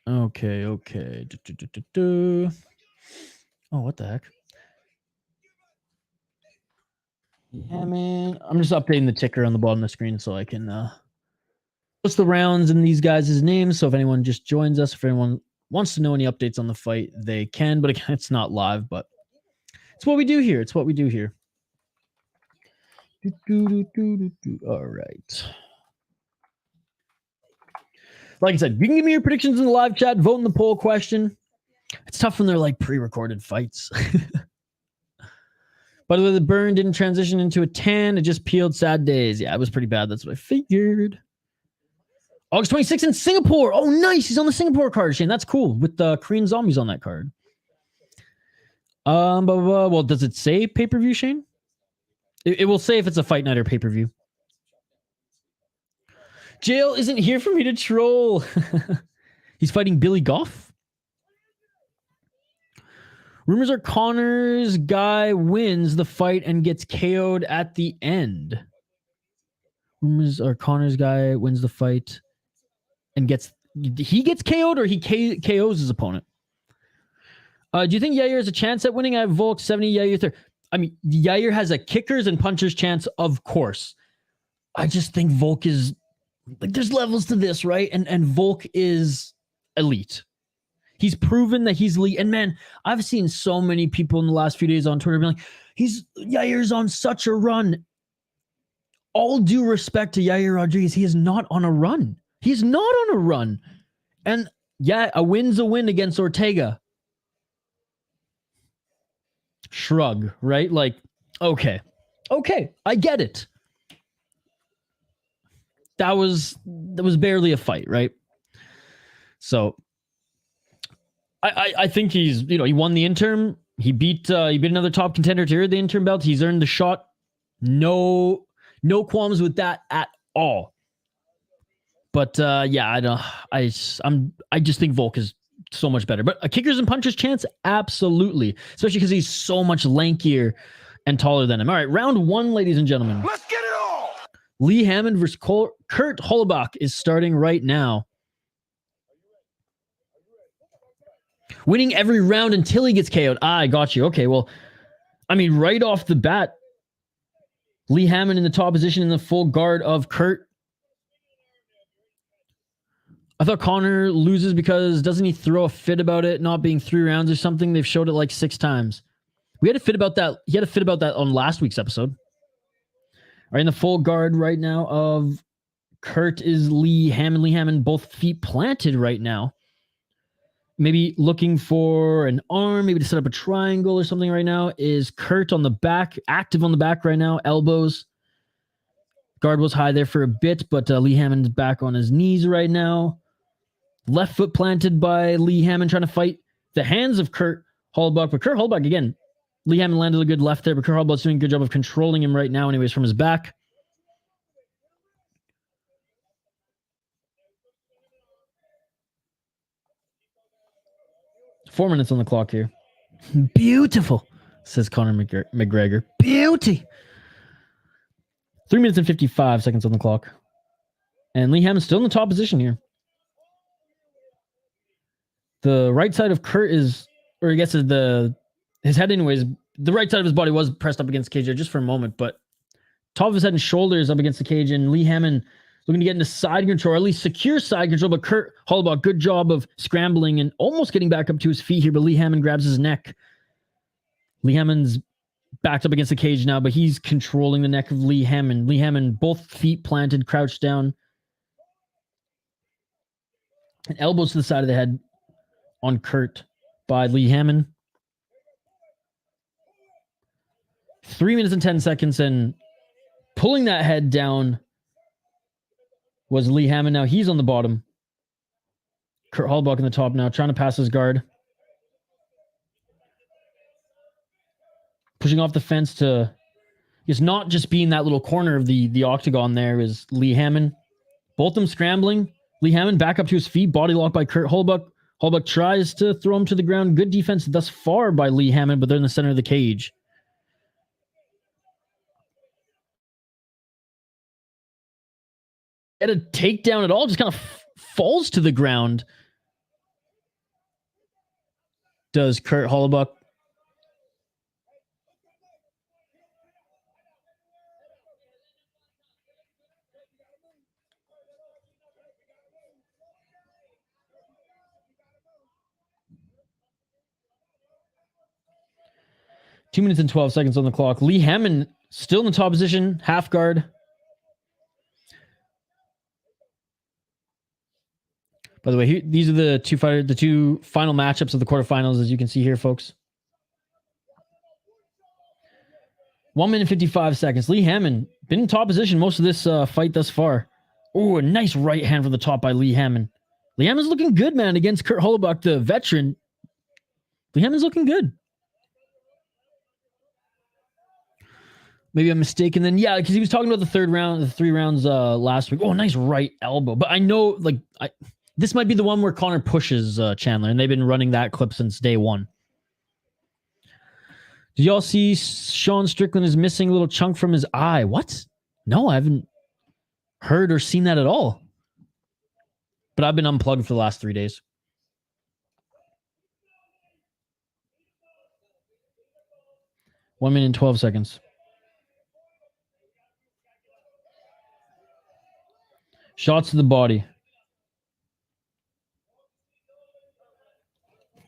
Okay. Oh, what the heck? Yeah, man. I'm just updating the ticker on the bottom of the screen so I can post the rounds and these guys' names. So if anyone just joins us, if anyone wants to know any updates on the fight, they can. But again, it's not live, but it's what we do here. All right. Like I said, you can give me your predictions in the live chat, vote in the poll question. It's tough when they're like pre-recorded fights. By the way, the burn didn't transition into a tan. It just peeled. Sad days. Yeah, it was pretty bad. That's what I figured. August 26th in Singapore. Oh, nice. He's on the Singapore card, Shane. That's cool. With the Korean zombies on that card. Well, does it say pay-per-view, Shane? It will say if it's a fight night or pay-per-view. Jail isn't here for me to troll. He's fighting Billy Goff. Rumors are Connor's guy wins the fight and gets KO'd at the end. Rumors are Connor's guy wins the fight and gets KO'd or he KOs his opponent. Do you think Yair has a chance at winning? I have Volk 70, Yair 30. I mean, Yair has a kickers and punchers chance, of course. I just think Volk is like, there's levels to this, right? And Volk is elite. He's proven that he's elite. And man, I've seen so many people in the last few days on Twitter being like, Yair's on such a run. All due respect to Yair Rodriguez, he is not on a run. He's not on a run. And yeah, a win's a win against Ortega. Shrug, right? Like, okay, I get it. That was barely a fight, right? So I think he's, he won the interim. He beat another top contender to the interim belt. He's earned the shot. No qualms with that at all. But yeah, I just think Volk is so much better. But a kickers and punchers chance, absolutely, especially because he's so much lankier and taller than him. All right, round one, ladies and gentlemen. Let's get it on. Lee Hammond versus Kurt Holobaugh is starting right now. Winning every round until he gets KO'd. I got you. Okay, well, I mean, right off the bat, Lee Hammond in the top position in the full guard of Kurt. I thought Connor loses because doesn't he throw a fit about it not being 3 rounds or something? They've showed it like 6 times. We had a fit about that. He had a fit about that on last week's episode. All right, in the full guard right now of Kurt is Lee Hammond. Lee Hammond, both feet planted right now. Maybe looking for an arm, maybe to set up a triangle or something right now. Is Kurt on the back, active on the back right now, elbows. Guard was high there for a bit, but Lee Hammond's back on his knees right now. Left foot planted by Lee Hammond trying to fight the hands of Kurt Holobaugh. But Kurt Holobaugh, again, Lee Hammond landed a good left there, but Kurt Holbaugh's doing a good job of controlling him right now anyways from his back. Four minutes on the clock here. Beautiful, says Conor McGregor. Beauty. 3 minutes and 55 seconds on the clock. And Lee Hammond's still in the top position here. The right side of Kurt is, or I guess his head anyways, the right side of his body was pressed up against the cage there just for a moment, but top of his head and shoulders up against the cage, and Lee Hammond looking to get into side control, or at least secure side control, but Kurt Holobaugh, good job of scrambling and almost getting back up to his feet here, but Lee Hammond grabs his neck. Lee Hammond's backed up against the cage now, but he's controlling the neck of Lee Hammond. Lee Hammond, both feet planted, crouched down. And elbows to the side of the head on Kurt by Lee Hammond. 3 minutes and 10 seconds, and pulling that head down was Lee Hammond. Now he's on the bottom. Kurt Holobaugh in the top now, trying to pass his guard. Pushing off the fence to... It's not just being that little corner of the octagon there is Lee Hammond. Both of them scrambling. Lee Hammond back up to his feet. Body locked by Kurt Holobaugh. Holobaugh tries to throw him to the ground. Good defense thus far by Lee Hammond, but they're in the center of the cage. Get a takedown at all. Just kind of falls to the ground. Does Kurt Holobaugh. 2 minutes and 12 seconds on the clock. Lee Hammond still in the top position, half guard. By the way, these are the two final matchups of the quarterfinals, as you can see here, folks. 1 minute 55 seconds. Lee Hammond been in top position most of this fight thus far. Oh, a nice right hand from the top by Lee Hammond. Lee Hammond's looking good, man, against Kurt Holobaugh, the veteran. Lee Hammond's looking good. Maybe I'm mistaken then. Yeah, because he was talking about the 3 rounds last week. Oh, nice right elbow. But I know, like, this might be the one where Connor pushes Chandler, and they've been running that clip since day one. Did y'all see Sean Strickland is missing a little chunk from his eye? What? No, I haven't heard or seen that at all. But I've been unplugged for the last 3 days. One minute and 12 seconds. Shots to the body.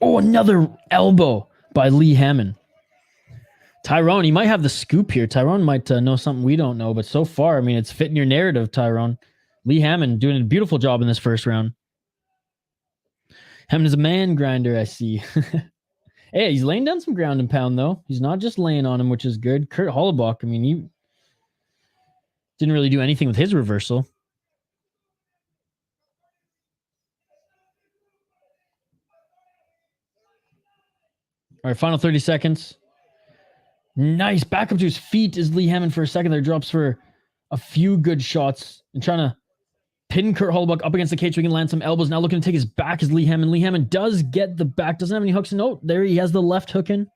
Oh, another elbow by Lee Hammond. Tyrone, he might have the scoop here. Tyrone might know something we don't know, but so far, I mean, it's fitting your narrative, Tyrone. Lee Hammond doing a beautiful job in this first round. Hammond is a man grinder, I see. Hey, he's laying down some ground and pound, though. He's not just laying on him, which is good. Kurt Holobaugh, I mean, he didn't really do anything with his reversal. All right, final 30 seconds. Nice. Back up to his feet is Lee Hammond for a second there. Drops for a few good shots and trying to pin Kurt Holobaugh up against the cage so he can land some elbows. Now looking to take his back is Lee Hammond. Lee Hammond does get the back. Doesn't have any hooks. No, there he has the left hook in.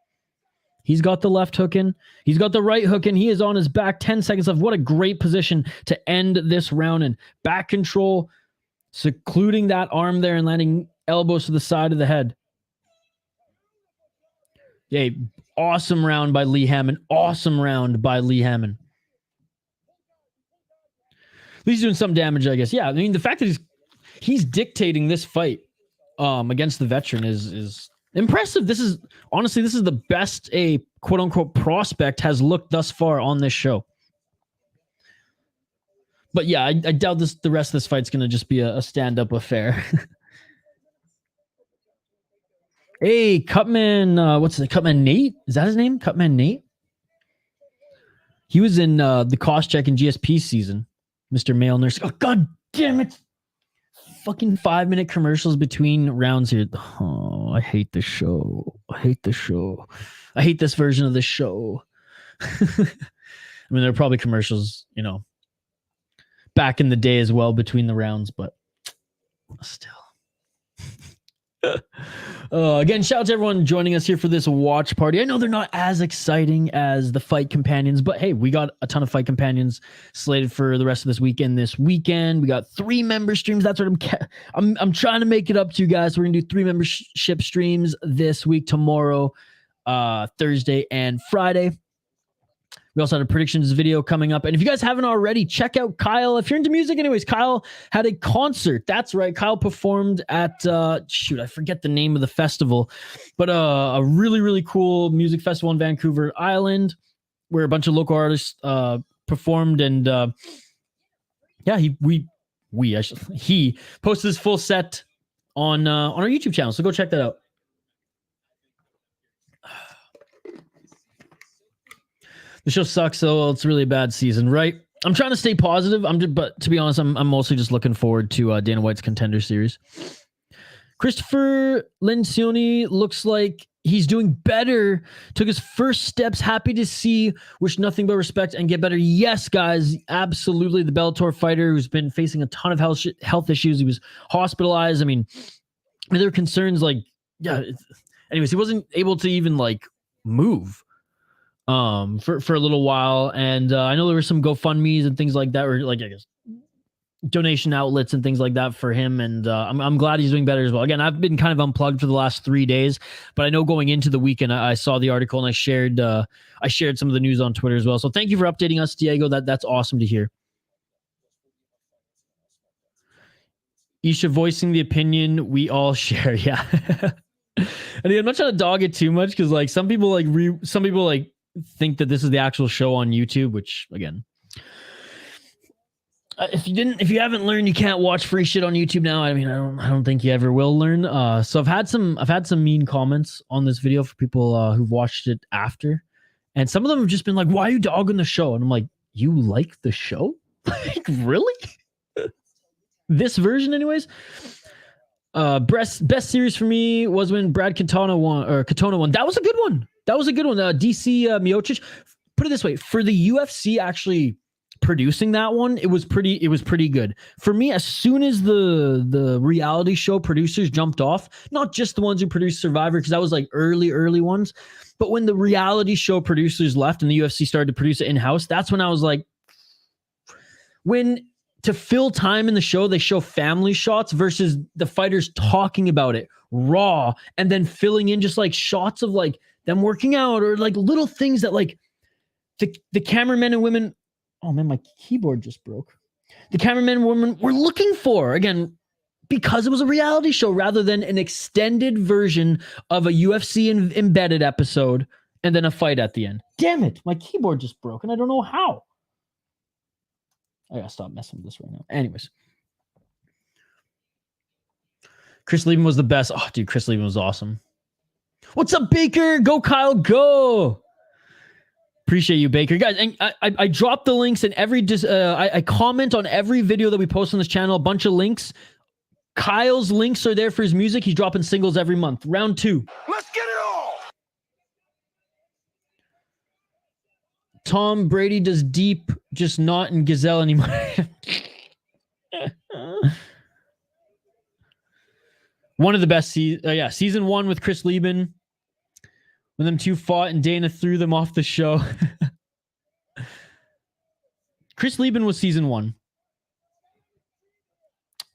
He's got the left hook in. He's got the right hook in. He is on his back. 10 seconds left. What a great position to end this round in. Back control, secluding that arm there and landing elbows to the side of the head. Yeah, awesome round by Lee Hammond. Awesome round by Lee Hammond. At least doing some damage, I guess. Yeah, I mean, the fact that he's dictating this fight against the veteran is impressive. This is the best a quote-unquote prospect has looked thus far on this show. But yeah, I doubt the rest of this fight's going to just be a stand-up affair. Hey, Cutman, what's the Cutman Nate? Is that his name? Cutman Nate? He was in the cost check in GSP season. Mr. Male Nurse. Oh, God damn it. Fucking 5-minute commercials between rounds here. Oh, I hate this show. I hate this show. I hate this version of the show. I mean, there are probably commercials, you know, back in the day as well between the rounds, but still. Again, shout out to everyone joining us here for this watch party. I know they're not as exciting as the fight companions, but hey, we got a ton of fight companions slated for the rest of this weekend. We got 3 member streams. That's what I'm trying to make it up to you guys. We're gonna do 3 membership streams this week, tomorrow, Thursday, and Friday. We also had a predictions video coming up. And if you guys haven't already, check out Kyle. If you're into music anyways, Kyle had a concert. That's right. Kyle performed at, I forget the name of the festival, but a really, really cool music festival in Vancouver Island where a bunch of local artists performed. And he posted his full set on our YouTube channel. So go check that out. The show sucks, so it's really a bad season, right? I'm trying to stay positive. But to be honest, I'm mostly just looking forward to Dana White's Contender Series. Christopher Lencioni looks like he's doing better. Took his first steps. Happy to see. Wish nothing but respect and get better. Yes, guys, absolutely. The Bellator fighter who's been facing a ton of health issues. He was hospitalized. I mean, there were concerns like, yeah. Anyways, he wasn't able to even like move for a little while. And I know there were some GoFundMe's and things like that, or like, I guess, donation outlets and things like that for him. And I'm glad he's doing better as well. Again, I've been kind of unplugged for the last 3 days, but I know going into the weekend, I saw the article and I shared some of the news on Twitter as well. So thank you for updating us, Diego. That's awesome to hear. Isha voicing the opinion we all share. Yeah. And I'm not trying to dog it too much because like some people think that this is the actual show on YouTube, which again, if you haven't learned, you can't watch free shit on YouTube now. I mean, I don't think you ever will learn. So I've had some mean comments on this video for people who've watched it after, and some of them have just been like, "Why are you dogging the show?" And I'm like, "You like the show? Like, really? This version, anyways." Best series for me was when Katona won. That was a good one. DC Miocic. Put it this way, for the UFC actually producing that one, it was pretty good. For me, as soon as the reality show producers jumped off, not just the ones who produced Survivor, because that was like early ones, but when the reality show producers left and the UFC started to produce it in-house, that's when I was like, when to fill time in the show, they show family shots versus the fighters talking about it raw and then filling in just like shots of like them working out or like little things that like the cameramen and women. Oh man, my keyboard just broke. The cameramen and women were looking for, again, because it was a reality show rather than an extended version of a UFC embedded episode and then a fight at the end. Damn it, my keyboard just broke and I don't know how. I gotta stop messing with this right now. Anyways. Chris Lieben was the best. Oh, dude, Chris Lieben was awesome. What's up, Baker? Go, Kyle, go. Appreciate you, Baker. Guys, and I drop the links in every... I comment on every video that we post on this channel. A bunch of links. Kyle's links are there for his music. He's dropping singles every month. Round 2. Let's get it all. Tom Brady does deep, just not in Gazelle anymore. One of the best season 1 with Chris Lieben. When them two fought and Dana threw them off the show. Chris Lieben was season 1.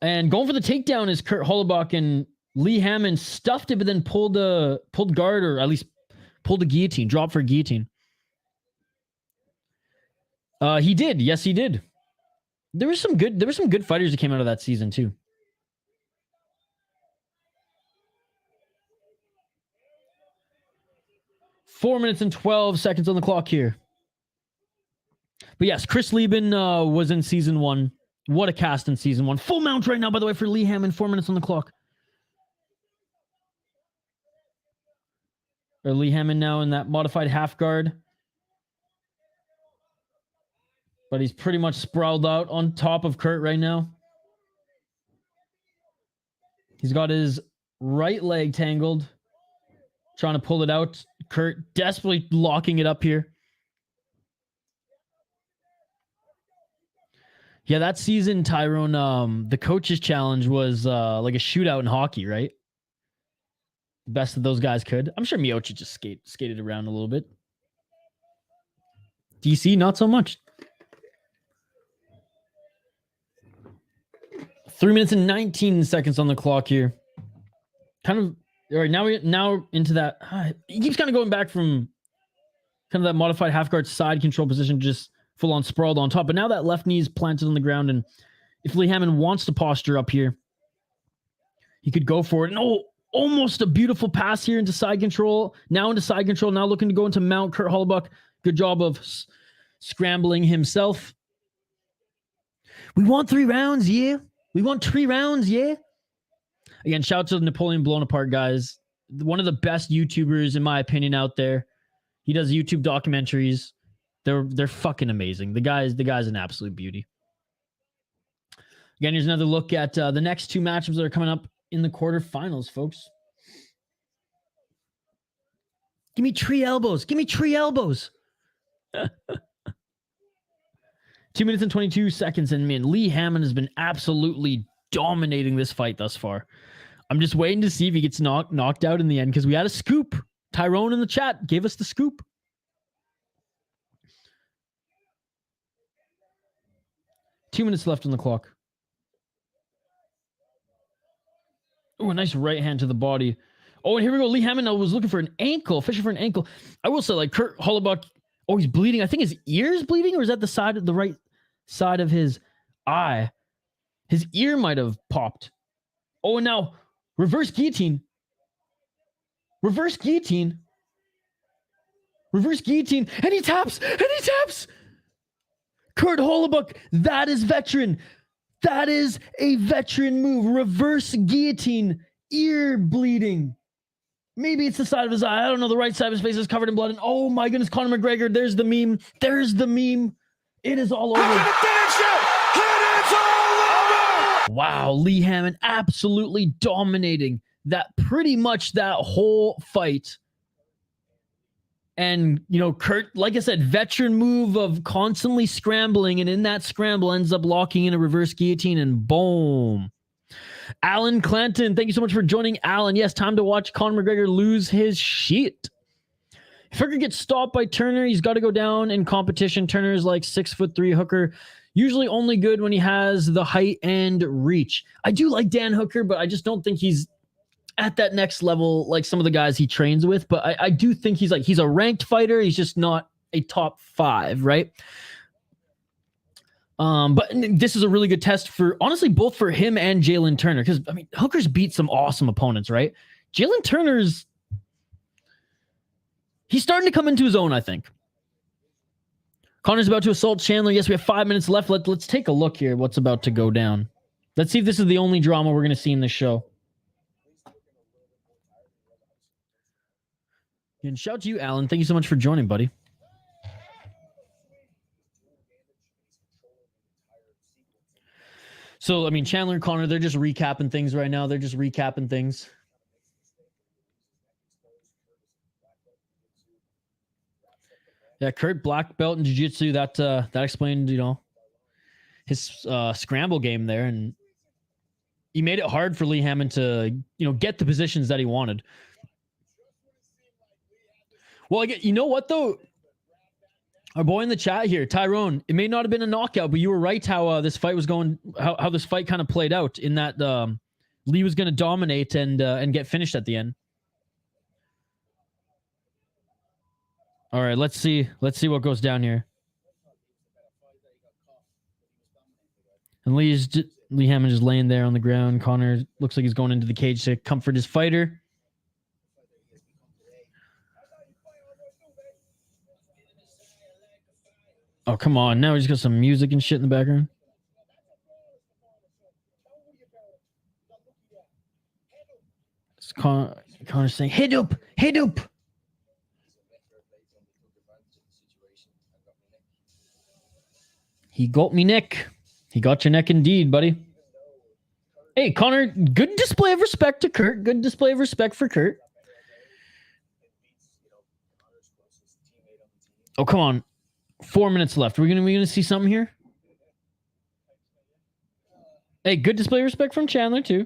And going for the takedown is Kurt Holobaugh, and Lee Hammond stuffed it, but then pulled guard, or at least pulled a guillotine, dropped for a guillotine. He did. Yes, he did. There were some good fighters that came out of that season too. Four minutes and 12 seconds on the clock here. But yes, Chris Lieben was in season 1. What a cast in season 1. Full mount right now, by the way, for Lee Hammond. 4 minutes on the clock. Or Lee Hammond now in that modified half guard. But he's pretty much sprawled out on top of Kurt right now. He's got his right leg tangled. Trying to pull it out. Kurt desperately locking it up here. Yeah, that season, Tyrone, the coaches challenge was like a shootout in hockey, right? The best of those guys could. I'm sure Miocic just skated around a little bit. DC, not so much. 3 minutes and 19 seconds on the clock here. Kind of, all right, now into that. He keeps kind of going back from kind of that modified half guard side control position, just full on sprawled on top. But now that left knee is planted on the ground, and if Lee Hammond wants to posture up here, he could go for it. And almost a beautiful pass here into side control. Now into side control. Now looking to go into mount. Kurt Holobaugh, good job of scrambling himself. We want 3 rounds, yeah. We want 3 rounds, yeah. Again, shout out to Napoleon Blown Apart, guys. One of the best YouTubers, in my opinion, out there. He does YouTube documentaries. They're fucking amazing. The guy's an absolute beauty. Again, here's another look at the next 2 matchups that are coming up in the quarterfinals, folks. Give me 3 elbows. Give me 3 elbows. 2 minutes and 22 seconds, and man, Lee Hammond has been absolutely dominating this fight thus far. I'm just waiting to see if he gets knocked out in the end, because we had a scoop. Tyrone in the chat gave us the scoop. Two minutes left on the clock. Oh, a nice right hand to the body. Oh, and here we go. Lee Hammond was looking for an ankle, fishing for an ankle. I will say, like, Kurt Holobaugh, oh, he's bleeding. I think his ear's bleeding, or is that the side of the right side of his eye? His ear might have popped. Oh, and now reverse guillotine. Reverse guillotine. Reverse guillotine. And he taps. And he taps. Kurt Holobaugh, that is veteran. That is a veteran move. Reverse guillotine. Ear bleeding. Maybe it's the side of his eye. I don't know. The right side of his face is covered in blood. And oh my goodness, Conor McGregor. There's the meme. There's the meme. It is all over. Wow, Lee Hammond absolutely dominating that pretty much that whole fight. And, you know, Kurt, like I said, veteran move of constantly scrambling, and in that scramble ends up locking in a reverse guillotine, and boom. Alan Clanton, thank you so much for joining, Alan. Yes, time to watch Conor McGregor lose his shit. If Hooker gets stopped by Turner, he's got to go down in competition. Turner is like 6'3" Hooker. Usually only good when he has the height and reach. I do like Dan Hooker, but I just don't think he's at that next level like some of the guys he trains with. But I do think he's a ranked fighter. He's just not a top 5, right? But this is a really good test for, honestly, both for him and Jalen Turner. Because, I mean, Hooker's beat some awesome opponents, right? Jalen Turner's, he's starting to come into his own, I think. Connor's about to assault Chandler. Yes, we have 5 minutes left. Let's take a look here what's about to go down. Let's see if this is the only drama we're going to see in this show. And shout to you, Alan. Thank you so much for joining, buddy. So, I mean, Chandler and Connor, they're just recapping things right now. They're just recapping things. Yeah, Kurt, black belt in jiu-jitsu. That explained, you know, his scramble game there, and he made it hard for Lee Hammond to, you know, get the positions that he wanted. Well, you know what though? Our boy in the chat here, Tyrone, it may not have been a knockout, but you were right how this fight was going, how this fight kind of played out, in that Lee was going to dominate and get finished at the end. All right, let's see what goes down here. And Lee Hammond is laying there on the ground. Connor looks like he's going into the cage to comfort his fighter. Oh, come on. Now he's got some music and shit in the background. Connor saying, "Head up, head up." He got me neck. He got your neck indeed, buddy. Hey, Connor, good display of respect to Kurt. Good display of respect for Kurt. Oh, come on. 4 minutes left. Are we gonna see something here? Hey, good display of respect from Chandler too.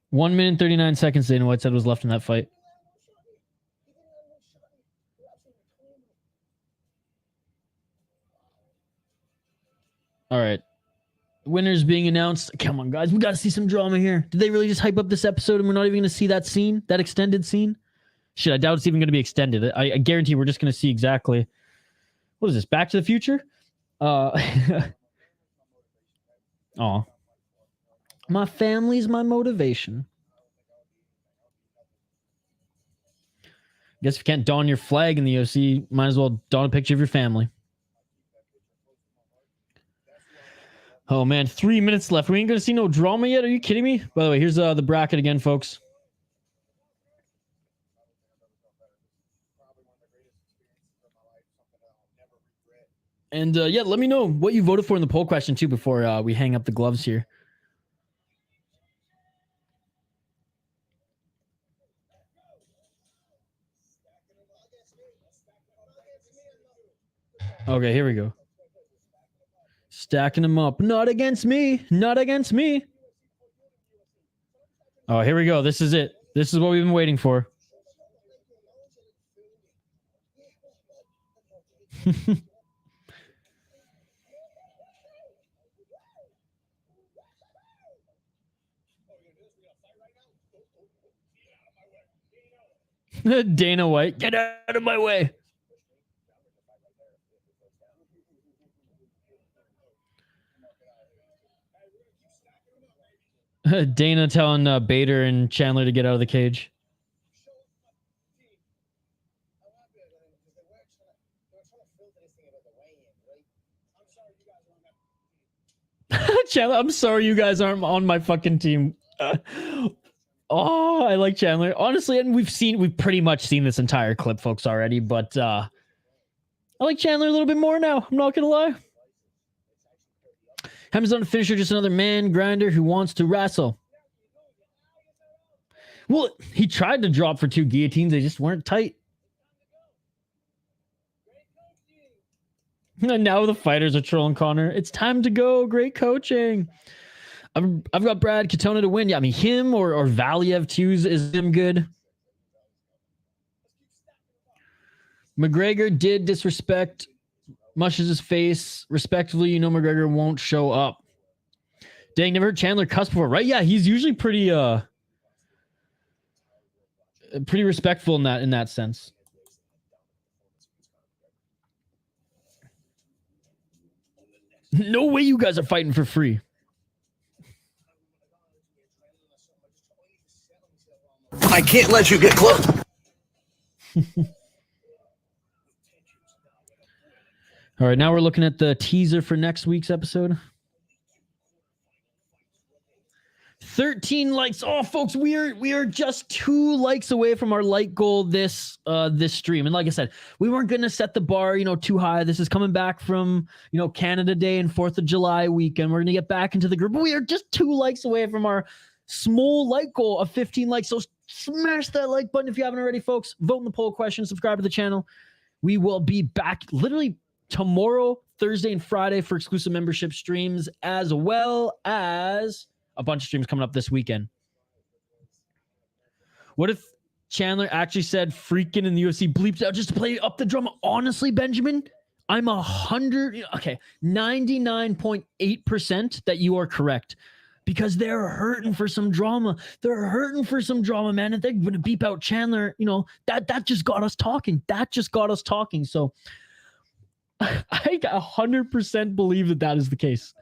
One minute 39 seconds. Dana White said was left in that fight. All right. Winners being announced. Come on, guys. We got to see some drama here. Did they really just hype up this episode and we're not even going to see that scene? That extended scene? Shit, I doubt it's even going to be extended. I guarantee we're just going to see exactly... What is this? Back to the Future? Oh. My family's my motivation. Guess if you can't don your flag in the OC, might as well don a picture of your family. Oh, man. 3 minutes left. We ain't going to see no drama yet. Are you kidding me? By the way, here's the bracket again, folks. And yeah, let me know what you voted for in the poll question too before we hang up the gloves here. Okay, here we go. Stacking them up. Not against me. Not against me. Oh, here we go. This is it. This is what we've been waiting for. Dana White, get out of my way. Dana telling Bader and Chandler to get out of the cage. Chandler, I'm sorry you guys aren't on my fucking team. Oh, I like Chandler. Honestly, and we've pretty much seen this entire clip, folks, already, but I like Chandler a little bit more now. I'm not gonna lie. Hammond's not a finisher, just another man grinder who wants to wrestle. Well, he tried to drop for 2 guillotines. They just weren't tight. And now the fighters are trolling Connor. It's time to go. Great coaching. I've got Brad Katona to win. Yeah, I mean, him or Valiev too is him good. McGregor did disrespect mushes his face respectively. You know McGregor won't show up. Dang, never heard Chandler cuss before, right? Yeah, he's usually pretty respectful in that sense. No way you guys are fighting for free. I can't let you get close. All right, now we're looking at the teaser for next week's episode. 13 likes. Oh, folks, we are just 2 likes away from our like goal this stream. And like I said, we weren't going to set the bar, too high. This is coming back from, Canada Day and 4th of July weekend. We're going to get back into the group. But we are just 2 likes away from our small like goal of 15 likes. So smash that like button if you haven't already, folks. Vote in the poll question, subscribe to the channel. We will be back literally tomorrow, Thursday and Friday for exclusive membership streams, as well as a bunch of streams coming up this weekend. What if Chandler actually said freaking in the UFC bleeped out just to play up the drama? Honestly, Benjamin, I'm 99.8% that you are correct, because they're hurting for some drama. They're hurting for some drama, man. And they're going to beep out Chandler. That just got us talking. So I 100% believe that is the case.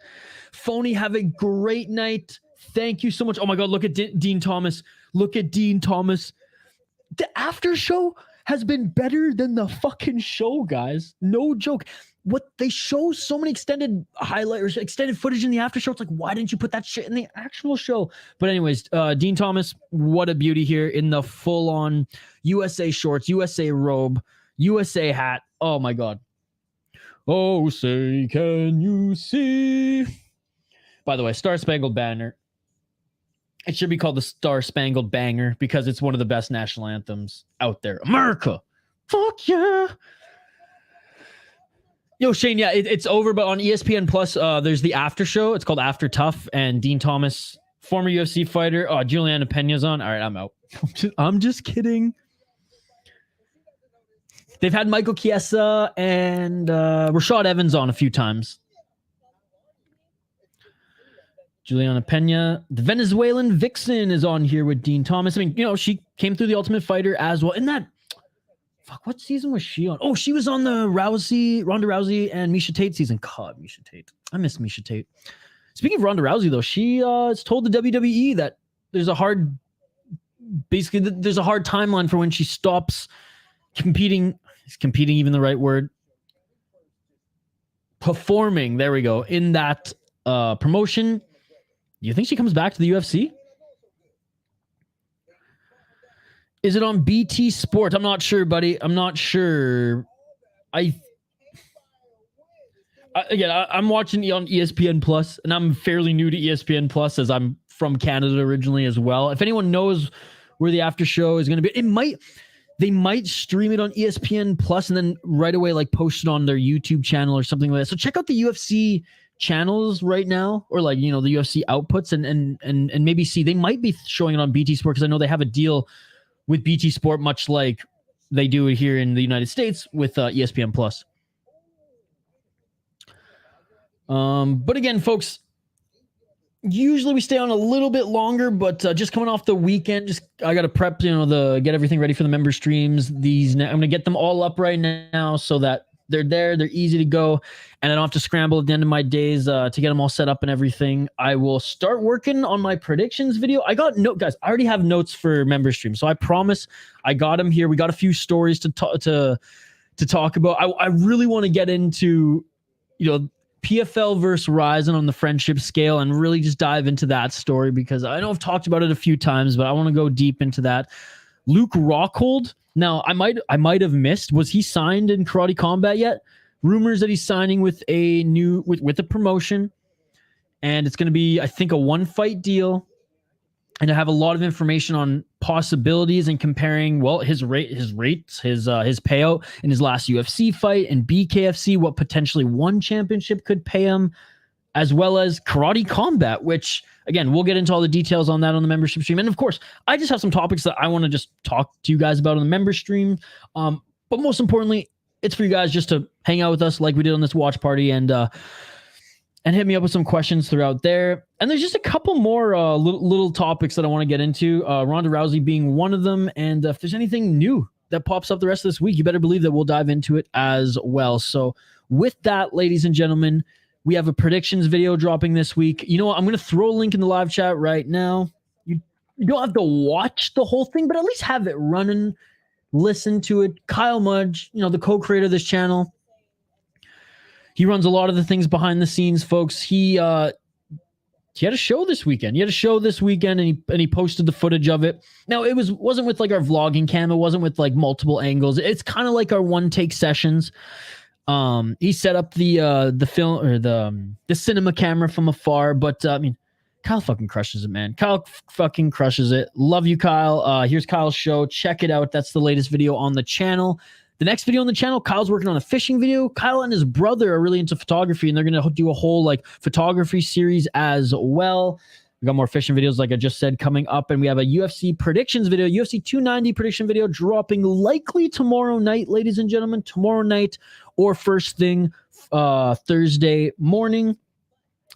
Phony, have a great night. Thank you so much. Oh my God, look at Dean Thomas. Look at Dean Thomas. The after show has been better than the fucking show, guys. No joke. What they show so many extended highlights, extended footage in the after show. It's like, why didn't you put that shit in the actual show? But anyways, Dean Thomas, what a beauty here in the full-on USA shorts, USA robe, USA hat. Oh my God. Oh, say, can you see? By the way, Star Spangled Banner. It should be called the Star Spangled Banger because it's one of the best national anthems out there. America. Fuck yeah. Yo, Shane, yeah, it's over, but on ESPN Plus, there's the after show. It's called After TUF, and Dean Thomas, former UFC fighter. Oh, Juliana Pena's on. All right, I'm out. I'm just kidding. They've had Michael Chiesa and Rashad Evans on a few times. Juliana Pena. The Venezuelan Vixen is on here with Dean Thomas. I mean, she came through the Ultimate Fighter as well. In that, what season was she on? Oh, she was on the Ronda Rousey and Miesha Tate season. God, Miesha Tate. I miss Miesha Tate. Speaking of Ronda Rousey, though, she has told the WWE that there's a hard timeline for when she stops competing. Is competing even the right word? Performing, there we go, in that promotion. Do you think she comes back to the UFC? Is it on BT Sport? I'm not sure, buddy. I'm not sure. I'm watching on ESPN Plus, and I'm fairly new to ESPN Plus as I'm from Canada originally as well. If anyone knows where the after show is going to be, they might stream it on ESPN Plus and then right away like post it on their YouTube channel or something like that. So check out the UFC channels right now, or like, the UFC outputs, and maybe see, they might be showing it on BT Sport, because I know they have a deal with BT Sport, much like they do it here in the United States with ESPN Plus. But again, folks, usually we stay on a little bit longer, but just coming off the weekend, I got to prep, get everything ready for the member streams. I'm going to get them all up right now so that they're there, they're easy to go, and I don't have to scramble at the end of my days to get them all set up and everything. I will start working on my predictions video. Guys, I already have notes for member stream, so I promise I got them here. We got a few stories to talk about. I really want to get into, PFL versus Ryzen on the friendship scale and really just dive into that story, because I know I've talked about it a few times, but I want to go deep into that. Luke Rockhold. Now, I might have missed. Was he signed in Karate Combat yet? Rumors that he's signing with a promotion, and it's going to be, I think, a 1-fight deal. And I have a lot of information on possibilities and comparing, his rates, his payout in his last UFC fight and BKFC, what potentially one championship could pay him, as well as Karate Combat, which, again, we'll get into all the details on that on the membership stream. And of course, I just have some topics that I want to just talk to you guys about on the member stream. But most importantly, it's for you guys just to hang out with us like we did on this watch party, and hit me up with some questions throughout there. And there's just a couple more little topics that I want to get into, Ronda Rousey being one of them. And if there's anything new that pops up the rest of this week, you better believe that we'll dive into it as well. So with that, ladies and gentlemen, we have a predictions video dropping this week. You know what? I'm going to throw a link in the live chat right now. You don't have to watch the whole thing, but at least have it running, listen to it. Kyle Mudge, the co-creator of this channel, he runs a lot of the things behind the scenes, folks. He had a show this weekend. And he posted the footage of it. Now, it wasn't with like our vlogging cam. It wasn't with like multiple angles. It's kind of like our one-take sessions. He set up the film, or the cinema camera from afar. But Kyle fucking crushes it, man. Kyle fucking crushes it. Love you, Kyle. Here's Kyle's show. Check it out. That's the latest video on the channel. The next video on the channel, Kyle's working on a fishing video. Kyle and his brother are really into photography, and they're going to do a whole like photography series as well. We got more fishing videos, like I just said, coming up, and we have a UFC predictions video, UFC 290 prediction video dropping likely tomorrow night, ladies and gentlemen, tomorrow night or first thing Thursday morning.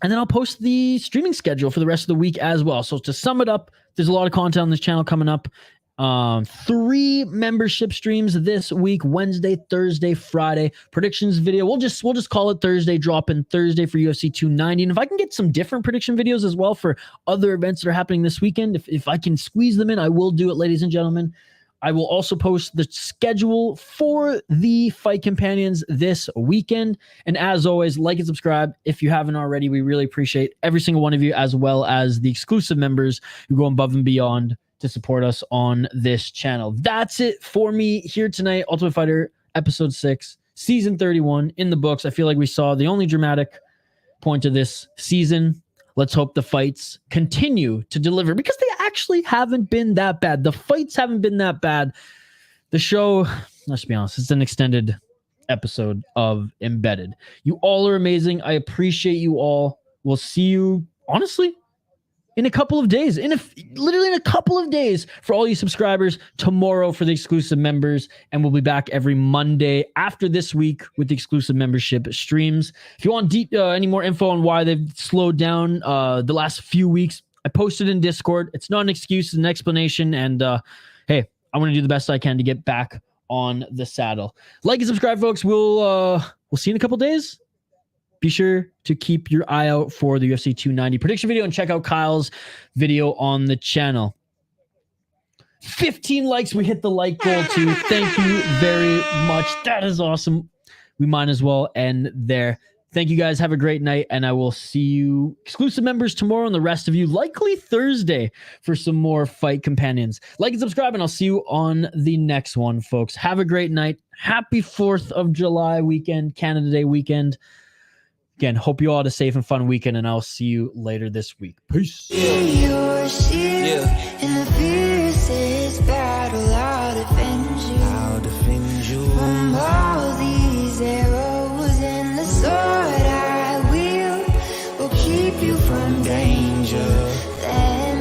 And then I'll post the streaming schedule for the rest of the week as well. So to sum it up, there's a lot of content on this channel coming up. 3 membership streams this week: Wednesday, Thursday, Friday. Predictions video, we'll just call it Thursday, dropping Thursday for UFC 290. And if I can get some different prediction videos as well for other events that are happening this weekend, if I can squeeze them in, I will do it, ladies and gentlemen. I will also post the schedule for the Fight Companions this weekend. And as always, like and subscribe if you haven't already. We really appreciate every single one of you, as well as the exclusive members who go above and beyond to support us on this channel. That's it for me here tonight. Ultimate Fighter episode 6, season 31 in the books. I feel like we saw the only dramatic point of this season. Let's hope the fights continue to deliver, because they actually haven't been that bad. The fights haven't been that bad. The show, let's be honest, it's an extended episode of Embedded. You all are amazing. I appreciate you all. We'll see you, honestly, in a couple of days, literally in a couple of days for all you subscribers, tomorrow for the exclusive members, and we'll be back every Monday after this week with the exclusive membership streams. If you want any more info on why they've slowed down the last few weeks, I posted in Discord. It's not an excuse, it's an explanation, and hey, I want to do the best I can to get back on the saddle. Like and subscribe, folks. We'll see you in a couple of days. Be sure to keep your eye out for the UFC 290 prediction video and check out Kyle's video on the channel. 15 likes. We hit the like goal too. Thank you very much. That is awesome. We might as well end there. Thank you guys. Have a great night, and I will see you exclusive members tomorrow, and the rest of you likely Thursday for some more Fight Companions. Like and subscribe, and I'll see you on the next one, folks. Have a great night. Happy 4th of July weekend, Canada Day weekend. Again, hope you all had a safe and fun weekend, and I'll see you later this week. Peace. Your shield in the fiercest battle, I'll defend you from all these arrows, and the sword I will keep you from danger that